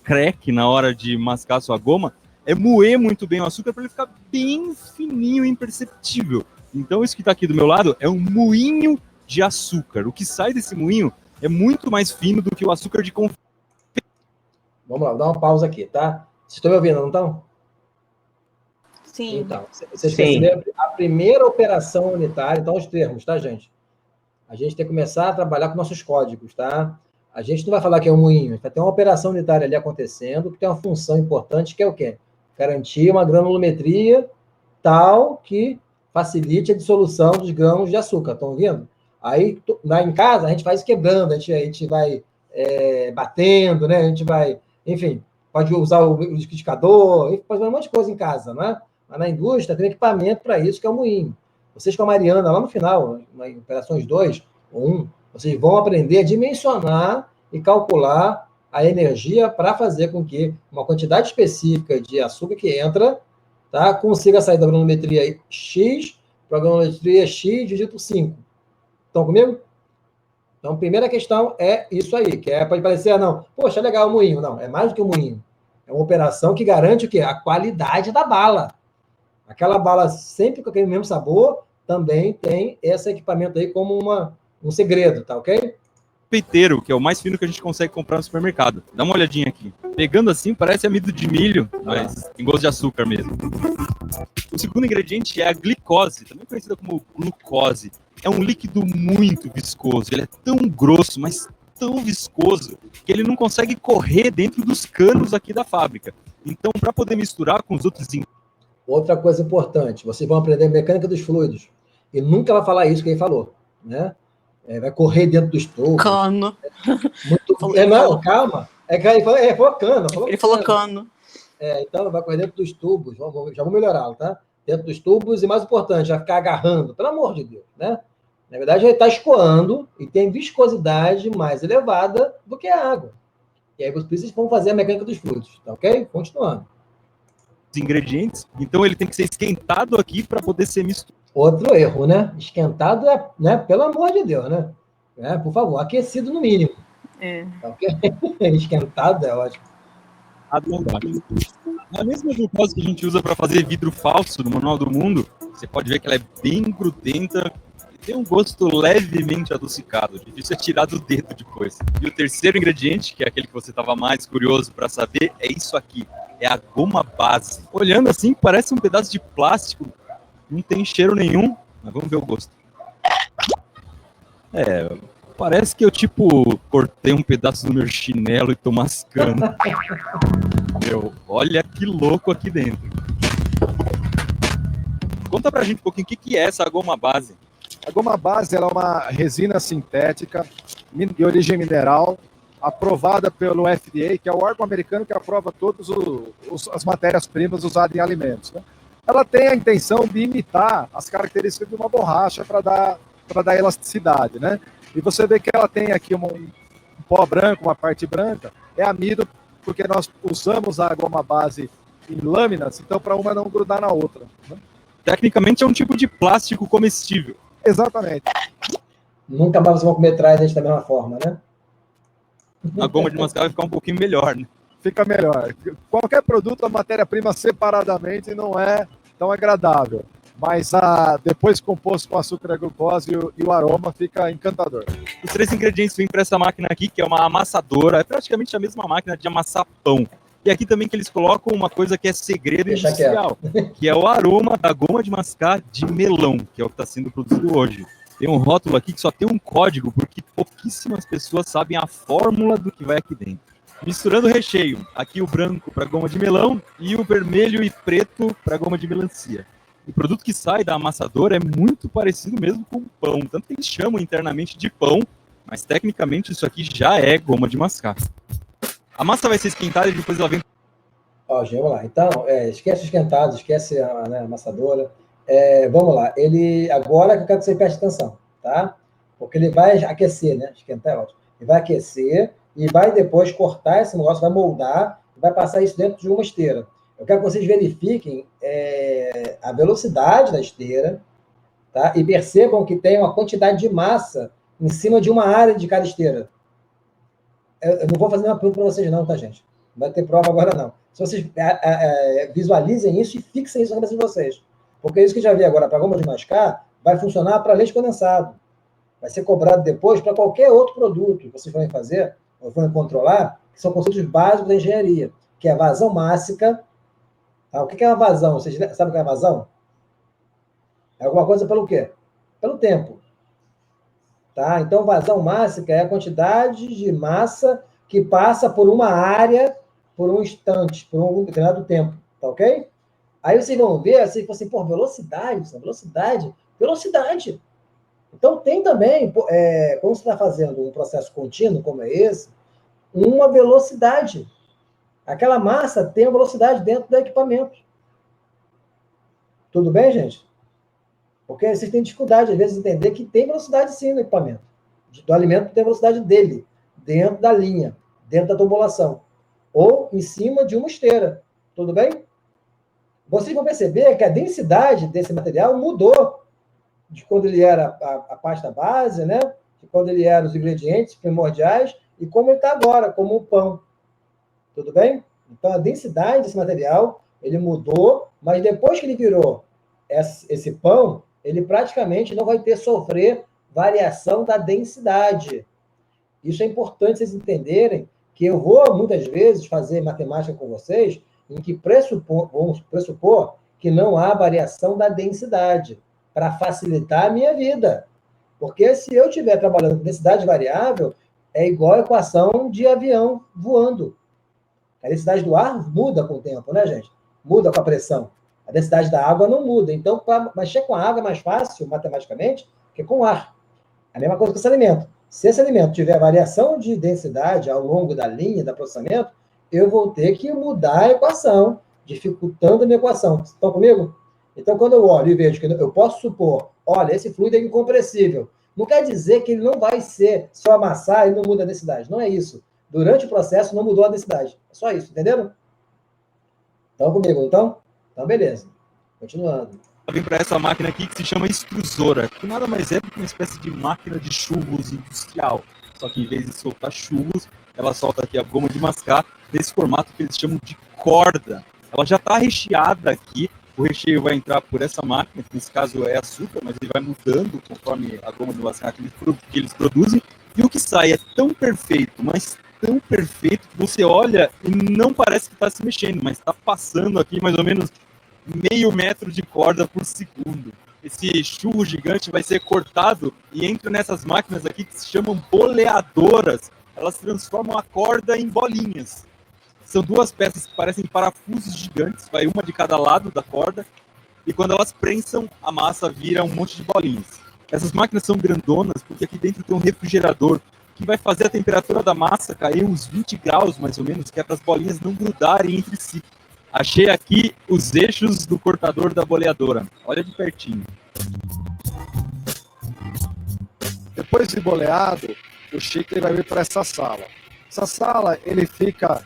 crack na hora de mascar a sua goma, é moer muito bem o açúcar para ele ficar bem fininho e imperceptível. Então isso que está aqui do meu lado é um moinho de açúcar. O que sai desse moinho é muito mais fino do que o açúcar de confeito.
Vamos lá, vou dar uma pausa aqui, tá? Vocês estão me ouvindo, não estão?
Sim.
Então, vocês perceberam a primeira operação unitária, então os termos, tá, gente? A gente tem que começar a trabalhar com nossos códigos, tá? A gente não vai falar que é um moinho, vai ter uma operação unitária ali acontecendo, que tem uma função importante, que é o quê? Garantir uma granulometria tal que facilite a dissolução dos grãos de açúcar, estão ouvindo? Aí, lá em casa, a gente faz quebrando, a gente vai batendo, né? A gente vai, enfim, pode usar o liquidificador, pode fazer um monte de coisa em casa, não é? Mas na indústria tem um equipamento para isso, que é o moinho. Vocês com a Mariana, lá no final, em operações 2 ou 1, vocês vão aprender a dimensionar e calcular a energia para fazer com que uma quantidade específica de açúcar que entra, tá, consiga sair da granulometria X para a granulometria X dividido por 5. Estão comigo? Então, primeira questão é isso aí, que pode parecer, não, poxa, legal o moinho. Não, é mais do que o moinho. É uma operação que garante o quê? A qualidade da bala. Aquela bala sempre com aquele mesmo sabor, também tem esse equipamento aí como um segredo, tá ok?
Peiteiro, que é o mais fino que a gente consegue comprar no supermercado. Dá uma olhadinha aqui. Pegando assim, parece amido de milho, mas tem gosto de açúcar mesmo. O segundo ingrediente é a glicose, também conhecida como glucose. É um líquido muito viscoso. Ele é tão grosso, mas tão viscoso, que ele não consegue correr dentro dos canos aqui da fábrica. Então, para poder misturar com os outros ingredientes...
Outra coisa importante, vocês vão aprender mecânica dos fluidos. E nunca vai falar isso que ele falou, né? Vai correr dentro dos tubos.
Cano.
Não, calma. Ele falou cano.
Ele falou cano.
Então, vai correr dentro dos tubos. Já vou melhorá-lo, tá? Dentro dos tubos e, mais importante, vai ficar agarrando. Pelo amor de Deus, né? Na verdade, ele está escoando e tem viscosidade mais elevada do que a água. E aí, vocês vão fazer a mecânica dos fluidos, tá ok? Continuando.
Ingredientes, então ele tem que ser esquentado aqui para poder ser misturado.
Outro erro, né? Esquentado né? Pelo amor de Deus, né? Por favor, aquecido no mínimo. Tá ok? Esquentado é ótimo.
A mesma glucose que a gente usa para fazer vidro falso no Manual do Mundo, você pode ver que ela é bem grudenta e tem um gosto levemente adocicado. Difícil é tirar do dedo depois. E o terceiro ingrediente, que é aquele que você estava mais curioso para saber, é isso aqui. É a goma base. Olhando assim, parece um pedaço de plástico. Não tem cheiro nenhum, mas vamos ver o gosto. Parece que eu, cortei um pedaço do meu chinelo e tô mascando. Olha que louco aqui dentro. Conta pra gente um pouquinho o que é essa goma base.
A goma base ela é uma resina sintética de origem mineral, aprovada pelo FDA, que é o órgão americano que aprova todas as matérias-primas usadas em alimentos, né? Ela tem a intenção de imitar as características de uma borracha para dar elasticidade, né? E você vê que ela tem aqui um pó branco, uma parte branca, é amido, porque nós usamos a goma base em lâminas, então para uma não grudar na outra, né?
Tecnicamente é um tipo de plástico comestível.
Exatamente.
Nunca mais vocês vão comer trás da mesma forma, né?
A goma de mascar vai ficar um pouquinho melhor, né?
Fica melhor. Qualquer produto, a matéria-prima separadamente não é tão agradável, mas depois composto com açúcar e glucose e o aroma fica encantador.
Os 3 ingredientes vêm para essa máquina aqui, que é uma amassadora, é praticamente a mesma máquina de amassar pão. E aqui também que eles colocam uma coisa que é segredo industrial, que é o aroma da goma de mascar de melão, que é o que está sendo produzido hoje. Tem um rótulo aqui que só tem um código, porque pouquíssimas pessoas sabem a fórmula do que vai aqui dentro. Misturando o recheio, aqui o branco para goma de melão e o vermelho e preto para goma de melancia. O produto que sai da amassadora é muito parecido mesmo com pão, tanto que eles chamam internamente de pão, mas tecnicamente isso aqui já é goma de mascar. A massa vai ser esquentada e depois ela vem...
Vamos lá. Então, esquece o esquentado, esquece a amassadora. Vamos lá. Agora que eu quero que você preste atenção, tá? Porque ele vai aquecer, né? Esquentar é ótimo. Ele vai aquecer e vai depois cortar esse negócio, vai moldar e vai passar isso dentro de uma esteira. Eu quero que vocês verifiquem a velocidade da esteira, tá? E percebam que tem uma quantidade de massa em cima de uma área de cada esteira. Eu não vou fazer uma pergunta para vocês não, tá, gente? Não vai ter prova agora, não. Se vocês visualizem isso e fixem isso na cabeça de vocês. Porque isso que já vi agora para a goma de mascar vai funcionar para leite condensado. Vai ser cobrado depois para qualquer outro produto que vocês forem fazer, ou forem controlar, que são conceitos básicos da engenharia, que é a vazão mássica. Tá? O que é uma vazão? Vocês sabem o que é uma vazão? É alguma coisa pelo quê? Pelo tempo. Tá? Então, vazão mássica é a quantidade de massa que passa por uma área, por um instante, por um determinado tempo. Tá ok? Aí vocês vão ver, assim, pô, velocidade. Então, tem também, quando você está fazendo um processo contínuo, como é esse, uma velocidade. Aquela massa tem uma velocidade dentro do equipamento. Tudo bem, gente? Porque vocês têm dificuldade, às vezes, de entender que tem velocidade sim no equipamento. Do alimento tem a velocidade dele, dentro da linha, dentro da tubulação. Ou em cima de uma esteira. Tudo bem? Vocês vão perceber que a densidade desse material mudou de quando ele era a pasta base, né? De quando ele era os ingredientes primordiais e como ele está agora, como o pão. Tudo bem? Então, a densidade desse material, ele mudou, mas depois que ele virou esse pão, ele praticamente não vai sofrer variação da densidade. Isso é importante vocês entenderem, que eu vou, muitas vezes, fazer matemática com vocês, em que vamos pressupor que não há variação da densidade, para facilitar a minha vida. Porque se eu estiver trabalhando com densidade variável, é igual a equação de avião voando. A densidade do ar muda com o tempo, né, gente? Muda com a pressão. A densidade da água não muda. Então, para mexer com a água é mais fácil, matematicamente, que com o ar. A mesma coisa com esse alimento. Se esse alimento tiver variação de densidade ao longo da linha de processamento, eu vou ter que mudar a equação, dificultando a minha equação. Estão comigo? Então, quando eu olho e vejo que eu posso supor, olha, esse fluido é incompressível, não quer dizer que ele não vai ser só amassar e não muda a densidade. Não é isso. Durante o processo não mudou a densidade. É só isso, entenderam? Estão comigo, então? Então, beleza. Continuando.
Vem para essa máquina aqui que se chama extrusora, que nada mais é do que uma espécie de máquina de churros industrial. Só que em vez de soltar churros, ela solta aqui a goma de mascar nesse formato que eles chamam de corda. Ela já está recheada aqui. O recheio vai entrar por essa máquina, que nesse caso é açúcar, mas ele vai mudando conforme a goma de mascar que eles produzem. E o que sai é tão perfeito, mas tão perfeito, que você olha e não parece que está se mexendo, mas está passando aqui mais ou menos meio metro de corda por segundo. Esse churro gigante vai ser cortado e entra nessas máquinas aqui que se chamam boleadoras. Elas transformam a corda em bolinhas. São duas peças que parecem parafusos gigantes, vai uma de cada lado da corda, e quando elas prensam, a massa vira um monte de bolinhas. Essas máquinas são grandonas porque aqui dentro tem um refrigerador que vai fazer a temperatura da massa cair uns 20 graus, mais ou menos, que é para as bolinhas não grudarem entre si. Achei aqui os eixos do cortador da boleadora. Olha de pertinho.
Depois de boleado, o Chico vai vir para essa sala. Essa sala, ele fica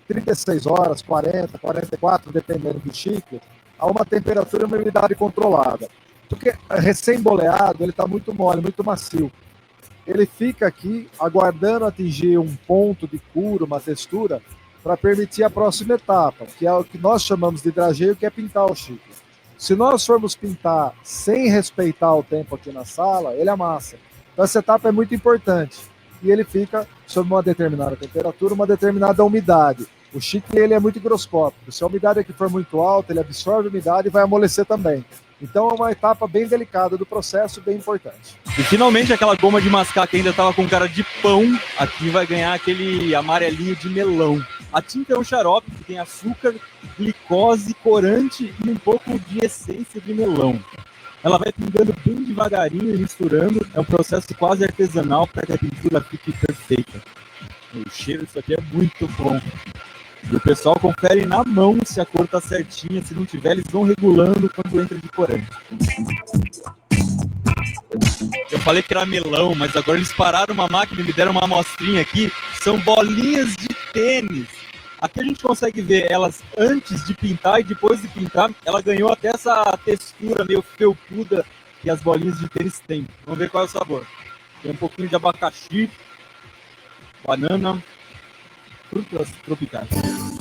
36 horas, 40, 44, dependendo do Chico, a uma temperatura e uma umidade controlada. Porque recém-boleado, ele está muito mole, muito macio. Ele fica aqui aguardando atingir um ponto de cura, uma textura, para permitir a próxima etapa, que é o que nós chamamos de hidrageio, que é pintar o Chico. Se nós formos pintar sem respeitar o tempo aqui na sala, ele amassa. Então essa etapa é muito importante. E ele fica sob uma determinada temperatura, uma determinada umidade. O Chico, ele é muito higroscópico. Se a umidade aqui for muito alta, ele absorve a umidade e vai amolecer também. Então é uma etapa bem delicada do processo, bem importante.
E finalmente aquela goma de mascar que ainda estava com cara de pão, aqui vai ganhar aquele amarelinho de melão. A tinta é um xarope que tem açúcar, glicose, corante e um pouco de essência de melão. Ela vai pingando bem devagarinho e misturando. É um processo quase artesanal para que a pintura fique perfeita. O cheiro disso aqui é muito bom. E o pessoal confere na mão se a cor tá certinha. Se não tiver, eles vão regulando quando entra de corante. Eu falei que era melão, mas agora eles pararam uma máquina e me deram uma amostrinha aqui. São bolinhas de tênis. Aqui a gente consegue ver elas antes de pintar e depois de pintar, ela ganhou até essa textura meio felpuda que as bolinhas de tênis têm. Vamos ver qual é o sabor. Tem um pouquinho de abacaxi, banana, frutas tropicais.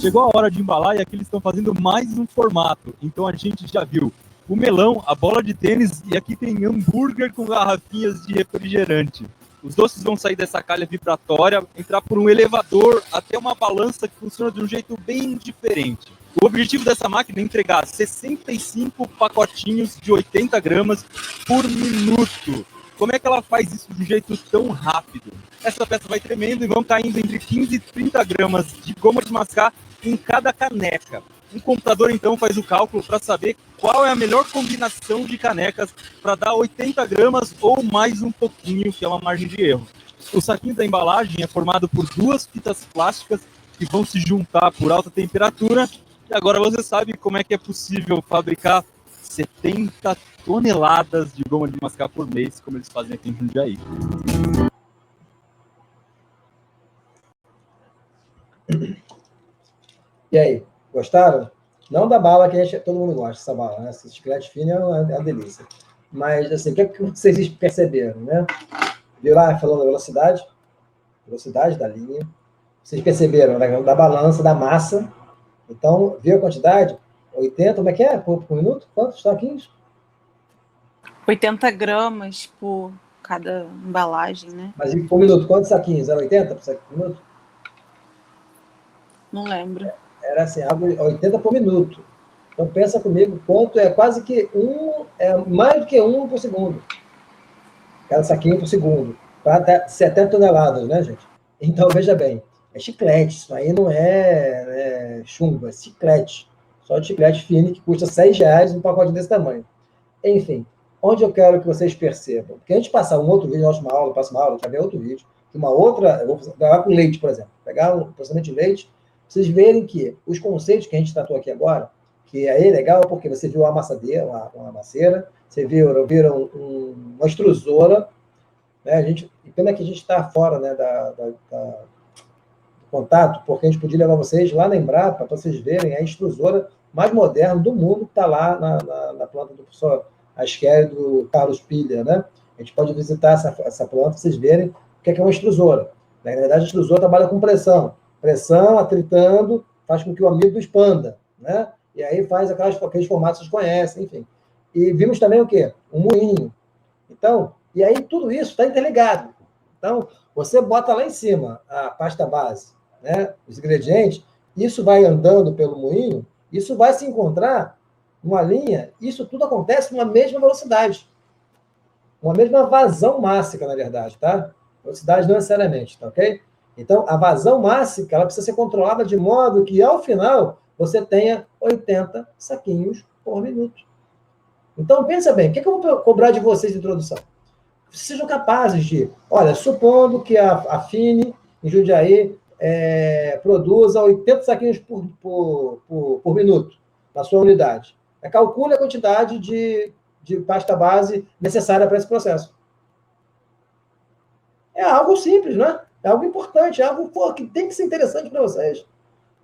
Chegou a hora de embalar e aqui eles estão fazendo mais um formato. Então a gente já viu o melão, a bola de tênis e aqui tem hambúrguer com garrafinhas de refrigerante. Os doces vão sair dessa calha vibratória, entrar por um elevador até uma balança que funciona de um jeito bem diferente. O objetivo dessa máquina é entregar 65 pacotinhos de 80 gramas por minuto. Como é que ela faz isso de um jeito tão rápido? Essa peça vai tremendo e vão caindo entre 15 e 30 gramas de goma de mascar em cada caneca. Um computador, então, faz o cálculo para saber qual é a melhor combinação de canecas para dar 80 gramas ou mais um pouquinho, que é uma margem de erro. O saquinho da embalagem é formado por 2 fitas plásticas que vão se juntar por alta temperatura. E agora você sabe como é que é possível fabricar 70 toneladas de goma de mascar por mês, como eles fazem aqui em Jundiaí.
E aí, gostaram? Não da bala que todo mundo gosta, essa bala, né? Esse chiclete fino é uma delícia. Mas, assim, o que é que vocês perceberam, né? Viu lá, falando da velocidade da linha. Vocês perceberam, né? Da balança, da massa. Então, viu a quantidade? 80, como é que é? Por minuto? Quantos saquinhos?
80 gramas por cada embalagem, né?
Mas por minuto, quantos saquinhos? Era 80 por minuto?
Não lembro.
Era assim, 80 por minuto. Então, pensa comigo, quanto é quase que mais do que 1 por segundo. Cada saquinho por segundo. Para até 70 toneladas, né, gente? Então, veja bem, é chiclete, isso aí não é chumbo, é chiclete. Só de chiclete fino que custa R$6 um pacote desse tamanho. Enfim, onde eu quero que vocês percebam? Porque a gente passar um outro vídeo, passa uma aula, a gente vai ver outro vídeo, eu vou gravar com leite, por exemplo. Pegar um processamento de leite, vocês verem que os conceitos que a gente tratou aqui agora, que aí é legal porque você viu uma amassadeira, uma maceira, você viu uma extrusora, né? Pena que a gente está fora, né, do contato, porque a gente podia levar vocês lá na Embrapa para vocês verem a extrusora mais moderna do mundo que está lá na planta do professor Asqueri, do Carlos Pilha, né? A gente pode visitar essa planta para vocês verem o que é uma extrusora. Na verdade, a extrusora trabalha com pressão. Pressão, atritando, faz com que o amido expanda, né? E aí faz aqueles formatos que vocês conhecem, enfim. E vimos também o quê? Um moinho. Então, e aí tudo isso está interligado. Então, você bota lá em cima a pasta base, né? Os ingredientes, isso vai andando pelo moinho, isso vai se encontrar numa linha, isso tudo acontece numa mesma velocidade. Uma mesma vazão máxima, na verdade, tá? Velocidade não necessariamente, tá ok? Então, a vazão máxima, ela precisa ser controlada de modo que, ao final, você tenha 80 saquinhos por minuto. Então, pensa bem, o que eu vou cobrar de vocês de introdução? Sejam capazes de, olha, supondo que a Fini, em Jundiaí, produza 80 saquinhos por minuto na sua unidade. Calcule a quantidade de pasta base necessária para esse processo. É algo simples, não é? É algo importante, é algo que tem que ser interessante para vocês.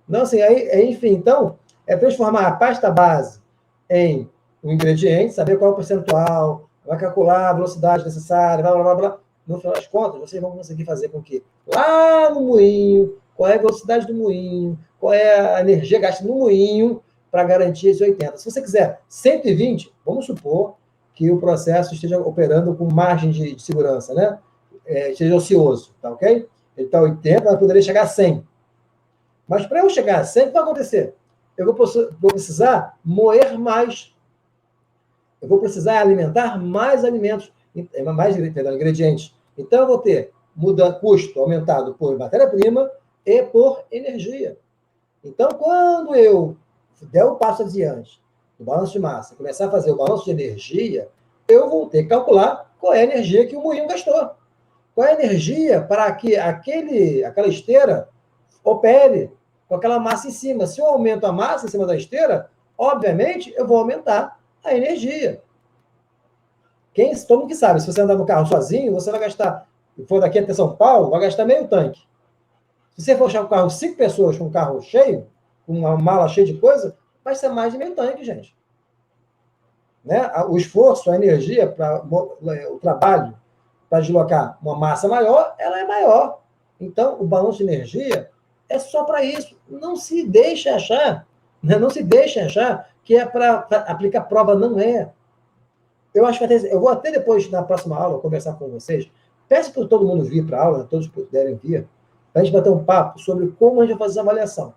Não, assim, enfim, então, é transformar a pasta base em um ingrediente, saber qual é o percentual, vai calcular a velocidade necessária, blá, blá, blá, blá. No final das contas, vocês vão conseguir fazer com que lá no moinho, qual é a velocidade do moinho, qual é a energia gasta no moinho para garantir esses 80. Se você quiser 120, vamos supor que o processo esteja operando com margem de segurança, né? Esteja ocioso, tá ok? Ele está 80, mas poderia chegar a 100. Mas para eu chegar a 100, o que vai acontecer? Eu vou precisar moer mais. Eu vou precisar alimentar mais alimentos, mais ingredientes. Então, eu vou ter custo aumentado por matéria-prima e por energia. Então, quando eu der o passo adiante do balanço de massa, começar a fazer o balanço de energia, eu vou ter que calcular qual é a energia que o moinho gastou. Qual é a energia para que aquela esteira opere com aquela massa em cima. Se eu aumento a massa em cima da esteira, obviamente, eu vou aumentar a energia. Todo mundo que sabe, se você andar no carro sozinho, você vai gastar, se for daqui até São Paulo, vai gastar meio tanque. Se você for achar um carro 5 pessoas com um carro cheio, com uma mala cheia de coisa, vai ser mais de meio tanque, gente. Né? O esforço, a energia, o trabalho para deslocar uma massa maior, ela é maior. Então, o balanço de energia é só para isso. Não se deixe achar, né? Não se deixe achar que é para aplicar prova, não é. Eu acho que eu vou até depois, na próxima aula, conversar com vocês. Peço para todo mundo vir para a aula, todos puderem vir, para a gente bater um papo sobre como a gente vai fazer essa avaliação.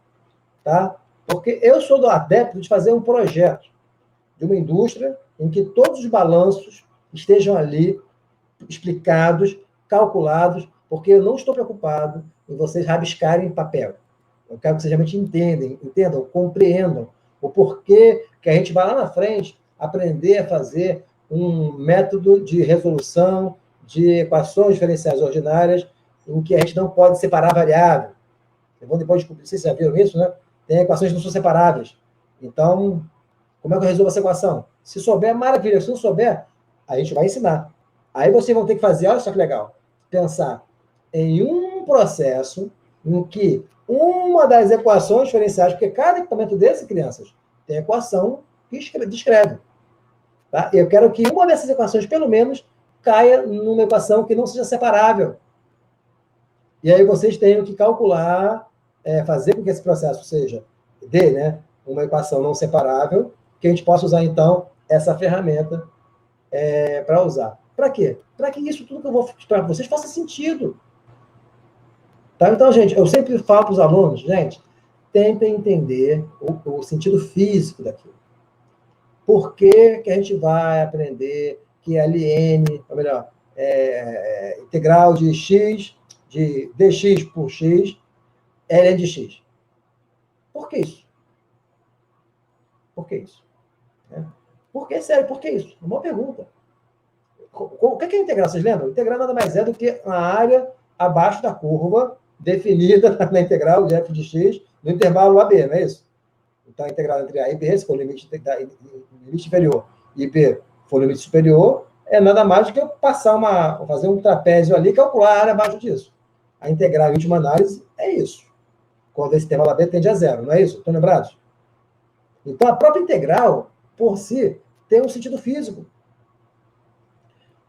Tá? Porque eu sou do adepto de fazer um projeto de uma indústria em que todos os balanços estejam ali explicados, calculados, porque eu não estou preocupado em vocês rabiscarem papel. Eu quero que vocês realmente entendam, compreendam o porquê que a gente vai lá na frente aprender a fazer um método de resolução de equações diferenciais ordinárias em que a gente não pode separar variável. Eu vou depois descobrir, vocês já viram isso, né? Tem equações que não são separáveis. Então, como é que eu resolvo essa equação? Se souber, maravilha. Se não souber, a gente vai ensinar. Aí vocês vão ter que fazer, olha só que legal, pensar em um processo em que uma das equações diferenciais, porque cada equipamento desse, crianças, tem equação que descreve. Tá? Eu quero que uma dessas equações, pelo menos, caia numa equação que não seja separável. E aí vocês tenham que calcular, fazer com que esse processo dê, né, uma equação não separável, que a gente possa usar, então, essa ferramenta para usar. Para quê? Para que isso tudo que eu vou para vocês faça sentido. Tá? Então, gente, eu sempre falo para os alunos, gente, tentem entender o sentido físico daquilo. Por que a gente vai aprender que ln, ou melhor, integral de x, de dx por x, ln de x? Por que isso? Por que isso? Por que, sério, por que isso? Uma boa pergunta. O que é integral? Vocês lembram? Integral nada mais é do que a área abaixo da curva definida na integral de f de x no intervalo AB, não é isso? Então, a integral entre A e B, se for o limite inferior, e B for o limite superior, é nada mais do que eu fazer um trapézio ali e calcular a área abaixo disso. A integral, em última análise, é isso. Quando esse intervalo AB tende a zero, não é isso? Estão lembrados? Então, a própria integral, por si, tem um sentido físico.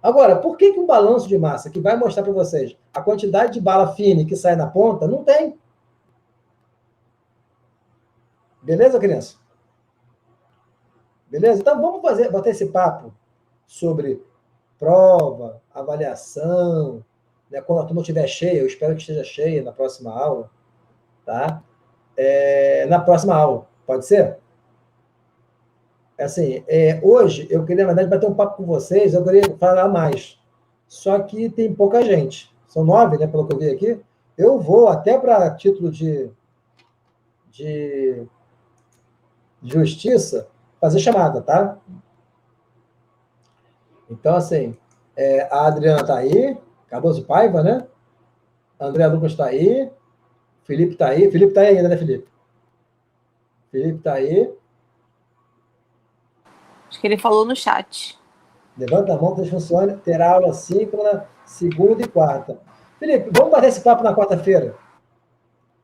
Agora, por que um balanço de massa, que vai mostrar para vocês a quantidade de bala fine que sai na ponta, não tem? Beleza, criança? Beleza? Então, vamos bater esse papo sobre prova, avaliação, né? Quando a turma estiver cheia, eu espero que esteja cheia na próxima aula, tá? Na próxima aula, pode ser? Assim, hoje, eu queria, na verdade, bater um papo com vocês, eu queria falar mais. Só que tem pouca gente. São 9, né, pelo que eu vi aqui. Eu vou, até para título de justiça, fazer chamada, tá? Então, assim, a Adriana está aí, Cardoso Paiva, né? André Lucas está aí, Felipe está aí. Felipe está aí ainda, né, Felipe? Felipe está aí.
Acho que ele falou no chat.
Levanta a mão, que funciona. Terá aula síncrona, segunda e quarta. Felipe, vamos bater esse papo na quarta-feira,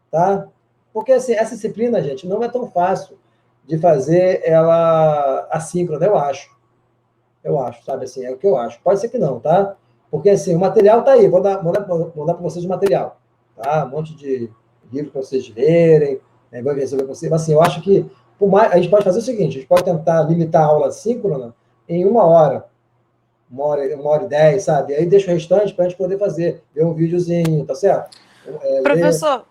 tá? Porque, assim, essa disciplina, gente, não é tão fácil de fazer ela assíncrona, eu acho. Eu acho, sabe, assim, é o que eu acho. Pode ser que não, tá? Porque, assim, o material está aí. Vou dar para vocês o material, tá? Um monte de livro para vocês lerem, né? Vou resolver com vocês. Mas, assim, eu acho que a gente pode fazer o seguinte, a gente pode tentar limitar a aula síncrona em 1 hora, 1h10, sabe? Aí deixa o restante para a gente poder ver um videozinho, tá certo?
Professor,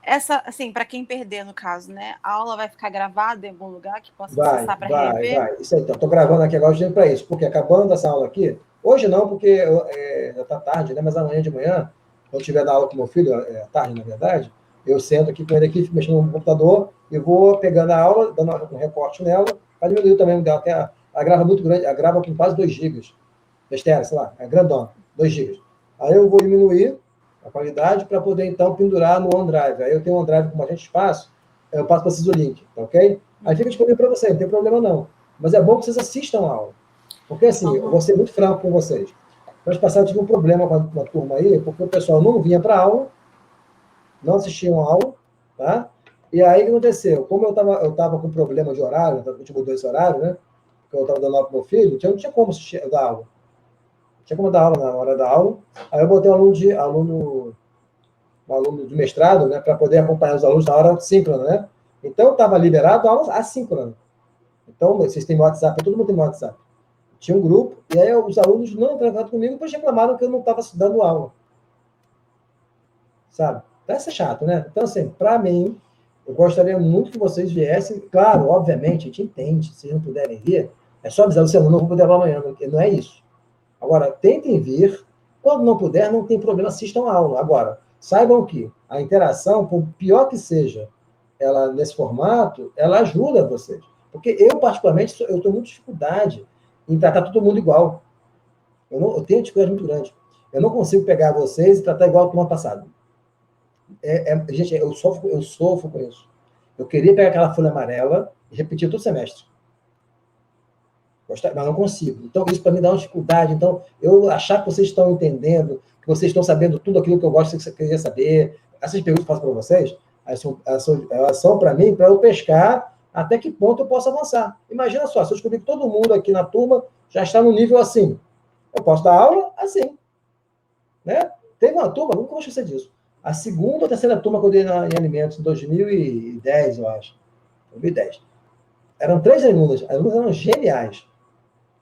essa, assim, para quem perder, no caso, né? A aula vai ficar gravada em algum lugar que possa acessar para rever?
Vai. Isso aí, então, estou gravando aqui agora o para isso, porque acabando essa aula aqui, hoje não, porque já está tarde, né? Mas amanhã de manhã, quando eu estiver na aula com meu filho, tarde, na verdade, eu sento aqui com ele aqui, fico mexendo no computador e vou pegando a aula, dando um recorte nela, para diminuir o tamanho dela. Ela grava muito grande, ela grava com quase 2 gigas. Besteira, sei lá, é grandona, 2 gigas. Aí eu vou diminuir a qualidade para poder, então, pendurar no OneDrive. Aí eu tenho um OneDrive com bastante espaço, eu passo para vocês o link, tá ok? Aí fica disponível para vocês, não tem problema não. Mas é bom que vocês assistam a aula. Porque, assim, eu vou ser muito franco com vocês. No ano passado eu tive um problema com a turma aí, porque o pessoal não vinha para a aula, não assistiam aula, tá? E aí, o que aconteceu? Como eu estava com problema de horário, a gente mudou esse horário, né? Porque eu estava dando aula para o meu filho, então não tinha como dar aula. Não tinha como dar aula na hora da aula. Aí eu botei um aluno de mestrado, né? Para poder acompanhar os alunos na hora síncrona, né? Então, estava liberado a aula assíncrona. Então, vocês têm WhatsApp, todo mundo tem WhatsApp. Tinha um grupo, e aí os alunos não entraram comigo, depois reclamaram que eu não estava dando aula. Sabe? Então, isso é chato, né? Então, assim, para mim, eu gostaria muito que vocês viessem. Claro, obviamente, a gente entende. Se não puderem vir, é só avisar você, não vou poder falar amanhã. Não é isso. Agora, tentem vir. Quando não puder, não tem problema, assistam a aula. Agora, saibam que a interação, por pior que seja, ela nesse formato, ela ajuda vocês. Porque eu, particularmente, eu tenho muita dificuldade em tratar todo mundo igual. Eu tenho dificuldade muito grande. Eu não consigo pegar vocês e tratar igual ao turma passada. Gente, eu sofro com isso. Eu queria pegar aquela folha amarela e repetir todo semestre. Mas não consigo. Então, isso para mim dá uma dificuldade. Então, eu achar que vocês estão entendendo, que vocês estão sabendo tudo aquilo que eu gosto que você queria saber. Essas perguntas que eu faço para vocês, elas são para mim, para eu pescar até que ponto eu posso avançar. Imagina só, se eu descobrir que todo mundo aqui na turma já está no nível assim, eu posso dar aula assim. Né? Teve uma turma, nunca vou esquecer disso. A segunda ou terceira turma que eu dei em alimentos, em 2010, eu acho. 2010. Eram 3 alunas. As alunas eram geniais.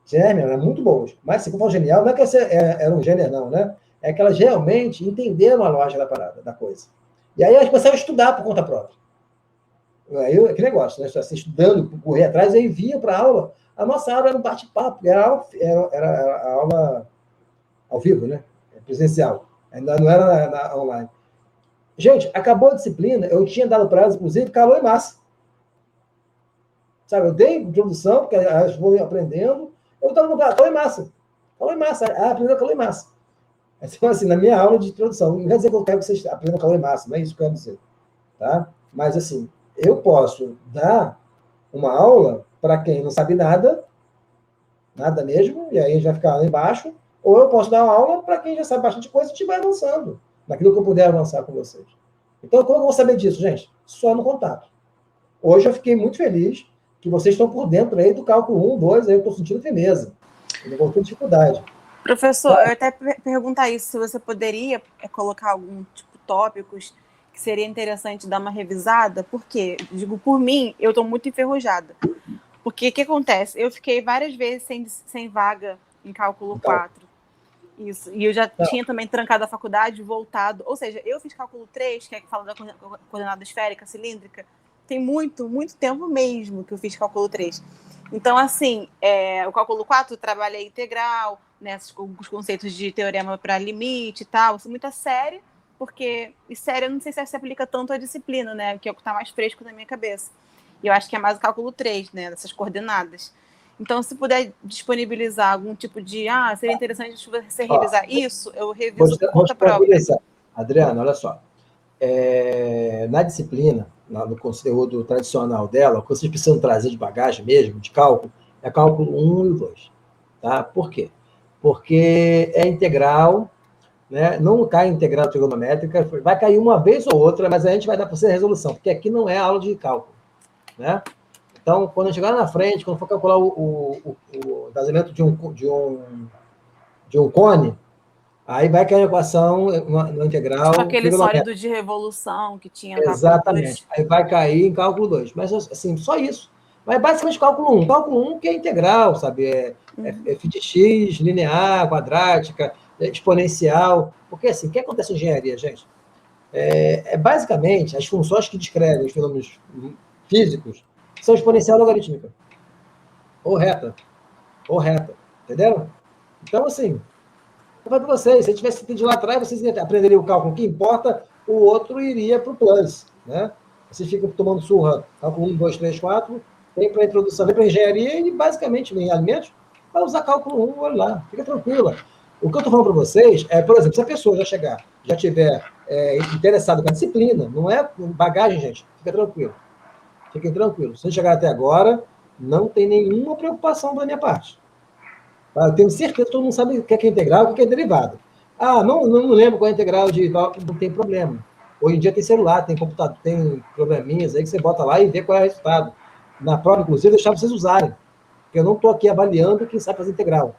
Gênias, eram muito boas. Mas, se eu falo genial, não é que eram gênias, não, né? É que elas realmente entenderam a lógica da parada, da coisa. E aí elas começaram a estudar por conta própria. Aí, que negócio, né? Assim, estudando, correr atrás, aí vinha para a aula. A nossa aula era um bate-papo, era aula ao vivo, né? Presencial. Ainda não era online. Gente, acabou a disciplina, eu tinha dado para elas, inclusive, calor e massa. Sabe, eu dei introdução, porque elas vão aprendendo, eu estava no calor e massa. Calor e massa, aprendeu calor e massa. Então, assim, na minha aula de introdução, não quer dizer que eu quero que vocês aprendam calor e massa, não é isso que eu quero dizer. Tá? Mas, assim, eu posso dar uma aula para quem não sabe nada mesmo, e aí já ficar lá embaixo, ou eu posso dar uma aula para quem já sabe bastante coisa e estiver avançando, naquilo que eu puder avançar com vocês. Então, como eu vou saber disso, gente? Só no contato. Hoje eu fiquei muito feliz que vocês estão por dentro aí do cálculo 1, 2, aí eu estou sentindo firmeza. Eu não vou ter dificuldade.
Professor, eu até perguntar isso, se você poderia colocar algum tipo de tópicos que seria interessante dar uma revisada, porque, digo, por mim, eu estou muito enferrujada. Porque o que acontece? Eu fiquei várias vezes sem vaga em cálculo 4. Isso. E eu já tinha também trancado a faculdade, voltado. Ou seja, eu fiz cálculo 3, que é que fala da coordenada esférica, cilíndrica. Tem muito, muito tempo mesmo que eu fiz cálculo 3. Então, assim, o cálculo 4 trabalha a integral, né, os conceitos de teorema para limite e tal. Isso é muita série, porque série eu não sei se se aplica tanto à disciplina, né, que é o que está mais fresco na minha cabeça. E eu acho que é mais o cálculo 3, né, dessas coordenadas. Então, se puder disponibilizar algum tipo de... seria interessante você revisar isso, eu reviso por conta própria.
Adriana, olha só. Na disciplina, no conteúdo tradicional dela, o que vocês precisam trazer de bagagem mesmo, de cálculo, é cálculo 1 e 2. Tá? Por quê? Porque é integral, né? Não cai integral trigonométrica, vai cair uma vez ou outra, mas a gente vai dar para você a resolução, porque aqui não é aula de cálculo. Né? Então, quando eu chegar na frente, quando for calcular o vazamento de um cone, aí vai cair a equação no integral.
Tipo aquele sólido de revolução que tinha no
cálculo 2. Exatamente. Aí vai cair em cálculo 2. Mas, assim, só isso. Mas basicamente cálculo 1. Cálculo 1 que é integral, sabe? É f de x, linear, quadrática, exponencial. Porque, assim, o que acontece em engenharia, gente? Basicamente, as funções que descrevem os fenômenos físicos são exponencial logarítmica. Ou reta. Entenderam? Então, assim, eu falo para vocês, se eu tivesse entendido lá atrás, vocês aprenderiam o cálculo que importa, o outro iria para o plus. Né? Vocês ficam tomando surra. Cálculo 1, 2, 3, 4, vem para a introdução, vem para a engenharia e, basicamente, em alimentos, vai usar cálculo 1, olha lá, fica tranquila. O que eu estou falando para vocês é, por exemplo, se a pessoa já estiver interessada com a disciplina, não é bagagem, gente, fica tranquilo. Fiquem tranquilos. Se chegar até agora, não tem nenhuma preocupação da minha parte. Eu tenho certeza que todo mundo sabe o que é integral e o que é derivado. Não lembro qual é a integral de... Não tem problema. Hoje em dia tem celular, tem computador, tem programinhas aí que você bota lá e vê qual é o resultado. Na prova, inclusive, eu deixava vocês usarem. Porque eu não estou aqui avaliando quem sabe fazer integral.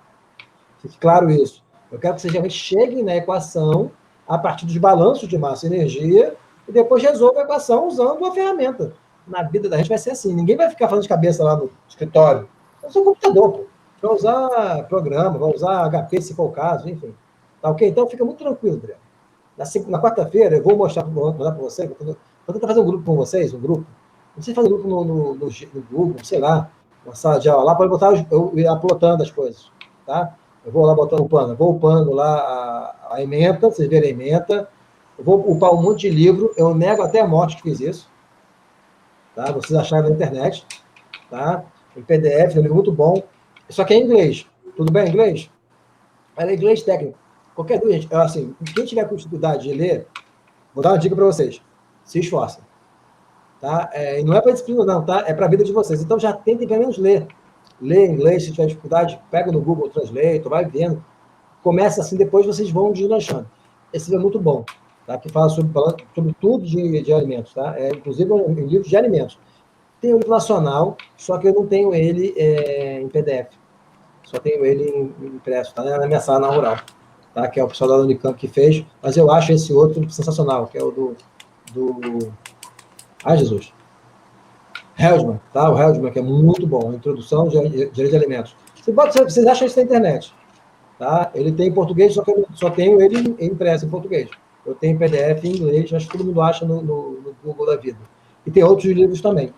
Fique claro isso. Eu quero que vocês realmente cheguem na equação a partir dos balanços de massa e energia e depois resolvam a equação usando uma ferramenta. Na vida da gente vai ser assim. Ninguém vai ficar fazendo de cabeça lá no escritório. Vai usar o computador, pô. Vai usar programa, vai usar HP, se for o caso, enfim. Tá ok? Então fica muito tranquilo, Adriano. Na quarta-feira eu vou mostrar para vocês, vou tentar fazer um grupo com vocês, um grupo. Não sei fazer um grupo no Google, sei lá, uma sala de aula lá, pode botar eu ir aplotando as coisas, tá? Eu vou lá botando vou upando lá a ementa, vocês verem a ementa, eu vou upar um monte de livro, eu nego até a morte que fiz isso, tá? Vocês acharam na internet, tá? Em PDF, é um livro muito bom, só que é em inglês. Tudo bem em inglês? É em inglês técnico. Qualquer dúvida, gente, assim, quem tiver com dificuldade de ler, vou dar uma dica para vocês. Se esforcem. Tá? E não é para disciplina, não, tá? É para a vida de vocês. Então já tentem pelo menos ler. Lê em inglês, se tiver dificuldade, pega no Google Translate, vai vendo. Começa assim, depois vocês vão deslanchando. Esse livro é muito bom, tá? Que fala sobre tudo de alimentos, tá? Inclusive um livro de alimentos. Tem um livro nacional, só que eu não tenho ele em PDF. Só tenho ele impresso, tá? Na minha sala na Rural. Tá? Que é o pessoal da Unicamp que fez, mas eu acho esse outro sensacional, que é o do Ai, Jesus. Heldsman, tá? O Heldsman, que é muito bom, a introdução de direito de alimentos. Vocês acham isso na internet, tá? Ele tem em português, só que eu só tenho ele impresso em português. Eu tenho PDF em inglês, acho que todo mundo acha no Google da vida. E tem outros livros também,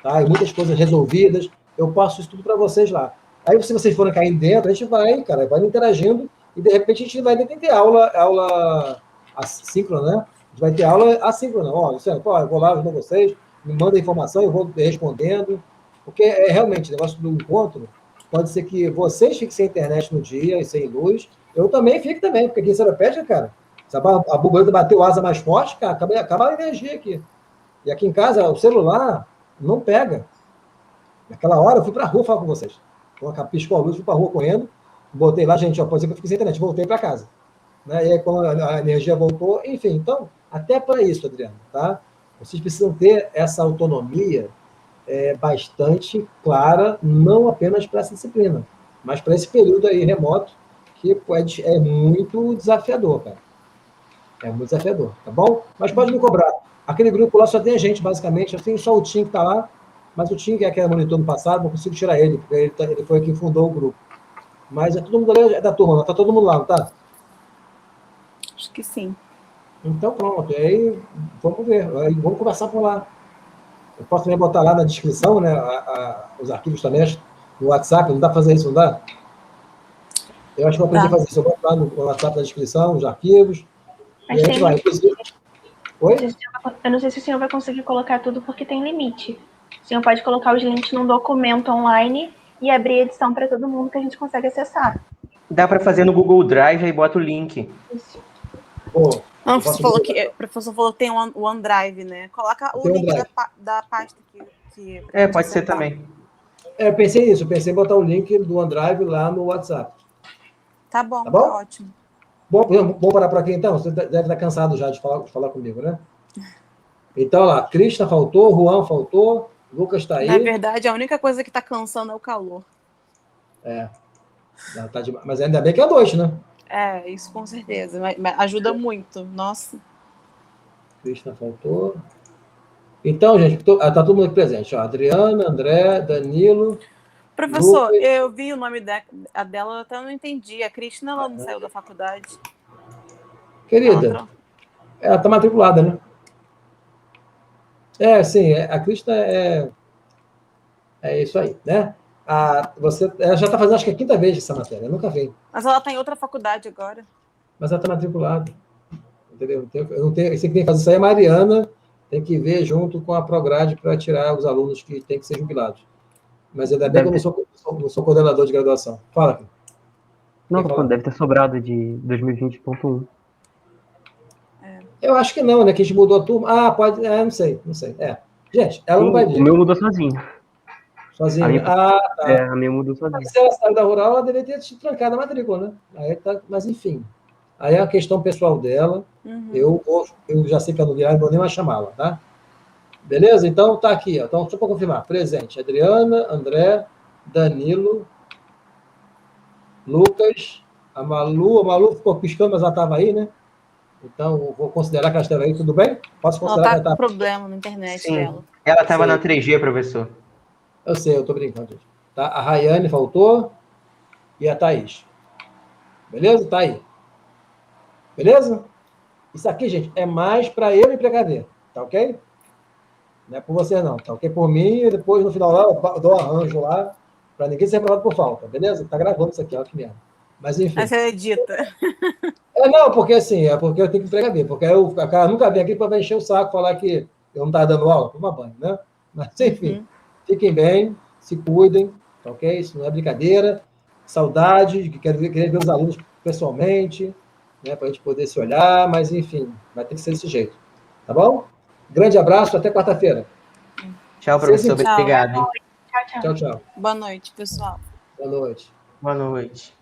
tá? E muitas coisas resolvidas, eu passo isso tudo para vocês lá. Aí, se vocês forem caindo dentro, a gente vai, cara, vai interagindo, e de repente a gente vai ter aula assíncrona, né? A gente vai ter aula assíncrona. Ó, Luciano, eu vou lá ajudar vocês, me manda informação, eu vou respondendo. Porque realmente, o negócio do encontro, pode ser que vocês fiquem sem internet no dia e sem luz. Eu também fico também, porque aqui em Seropédica, cara, se a borboleta bateu asa mais forte, cara, acaba a energia aqui. E aqui em casa, o celular não pega. Naquela hora, eu fui para a rua falar com vocês. Piscou a luz, fui para a rua correndo, botei lá, gente, ó, pode ser que eu fiquei sem internet, voltei para casa. Né? E aí, quando a energia voltou, enfim, então, até para isso, Adriano, tá? Vocês precisam ter essa autonomia bastante clara, não apenas para essa disciplina, mas para esse período aí remoto, que é muito desafiador, cara. É muito desafiador, tá bom? Mas pode me cobrar. Aquele grupo lá só tem a gente, basicamente, eu tenho só o Tim que está lá, mas o Tim, que é aquele monitor no passado, não consigo tirar ele, porque ele foi quem fundou o grupo. Mas todo mundo ali é da turma, não tá todo mundo lá, não tá?
Acho que sim.
Então pronto, aí vamos ver, aí vamos conversar por lá. Eu posso também botar lá na descrição, né, os arquivos também no WhatsApp, não dá para fazer isso, não dá? Eu acho que eu aprendi a fazer isso, eu boto lá no WhatsApp na descrição, os arquivos,
mas
e a gente vai. Oi?
Eu não sei se o senhor vai conseguir colocar tudo porque tem limite. O senhor pode colocar os links num documento online e abrir a edição para todo mundo que a gente consegue acessar.
Dá para fazer no Google Drive, aí bota o link.
Isso.
Pô,
Não, o professor falou que tem o OneDrive, né? Coloca o link da pasta que
pode ser também.
Eu pensei nisso, eu pensei em botar o link do OneDrive lá no WhatsApp.
Tá bom? Tá ótimo.
Bom, vamos parar por aqui então? Você deve estar cansado já de falar comigo, né? Então, lá, Krishna faltou, Juan faltou, Lucas está aí.
Na verdade, a única coisa que está cansando é o calor.
Tá demais. Mas ainda bem que é noite, né?
Isso com certeza. Mas ajuda muito. Nossa.
Krishna faltou. Então, gente, tá todo mundo aqui presente. Ó, Adriana, André, Danilo.
Professor, Lucas. Eu vi o nome dela, eu até não entendi. A Krishna, ela não saiu da faculdade.
Querida, ela está matriculada, né? Sim, a Krishna é isso aí, né? Ela já está fazendo, acho que é a quinta vez essa matéria, eu nunca vi.
Mas ela está em outra faculdade agora.
Mas ela está matriculada, entendeu? Eu não tenho, quem tem que fazer isso aí é a Mariana, tem que ver junto com a Prograde para tirar os alunos que têm que ser jubilados. Mas ainda bem que eu não sou coordenador de graduação. Fala, filho.
Não, deve ter sobrado de 2020.1.
Eu acho que não, né? Que a gente mudou a turma. Pode. Não sei. Gente, ela não vai vir.
O meu mudou sozinho.
Sozinho?
Tá. A minha mudou sozinho.
Se ela saiu da Rural, ela deveria ter te trancado a matrícula, né? Aí tá, mas enfim. Aí é uma questão pessoal dela. Eu já sei que eu não vou nem mais chamá-la, tá? Beleza? Então, tá aqui, ó. Então, só para confirmar. Presente. Adriana, André, Danilo, Lucas, a Malu ficou piscando, mas ela estava aí, né? Então, eu vou considerar que ela estava aí, tudo bem? Posso considerar
Ela
que ela
tá com
estava...
problema na internet
Sim.
dela.
Ela estava
Sei.
na 3G, professor.
Eu sei, eu tô brincando, gente. Tá? A Rayane faltou e a Thaís. Beleza? Tá aí. Beleza? Isso aqui, gente, é mais para eu e para KD, tá ok? Não é por você, não, tá ok? Por mim, e depois, no final lá, eu dou um arranjo lá, para ninguém ser reprovado por falta, beleza? Tá gravando isso aqui, ó, que merda. Mas, enfim.
Aí você edita.
Não, porque assim, é porque eu tenho que precaver, porque a cara nunca vem aqui para encher o saco, falar que eu não estava dando aula, tomar banho, né? Mas, enfim, fiquem bem, se cuidem, tá ok? Isso não é brincadeira. Saudade, querer ver os alunos pessoalmente, né, para a gente poder se olhar, mas, enfim, vai ter que ser desse jeito, tá bom? Grande abraço, até quarta-feira.
Tchau, professor.
Tchau.
Obrigado. Hein?
Tchau, tchau.
Tchau, tchau.
Boa noite, pessoal.
Boa noite.
Boa noite.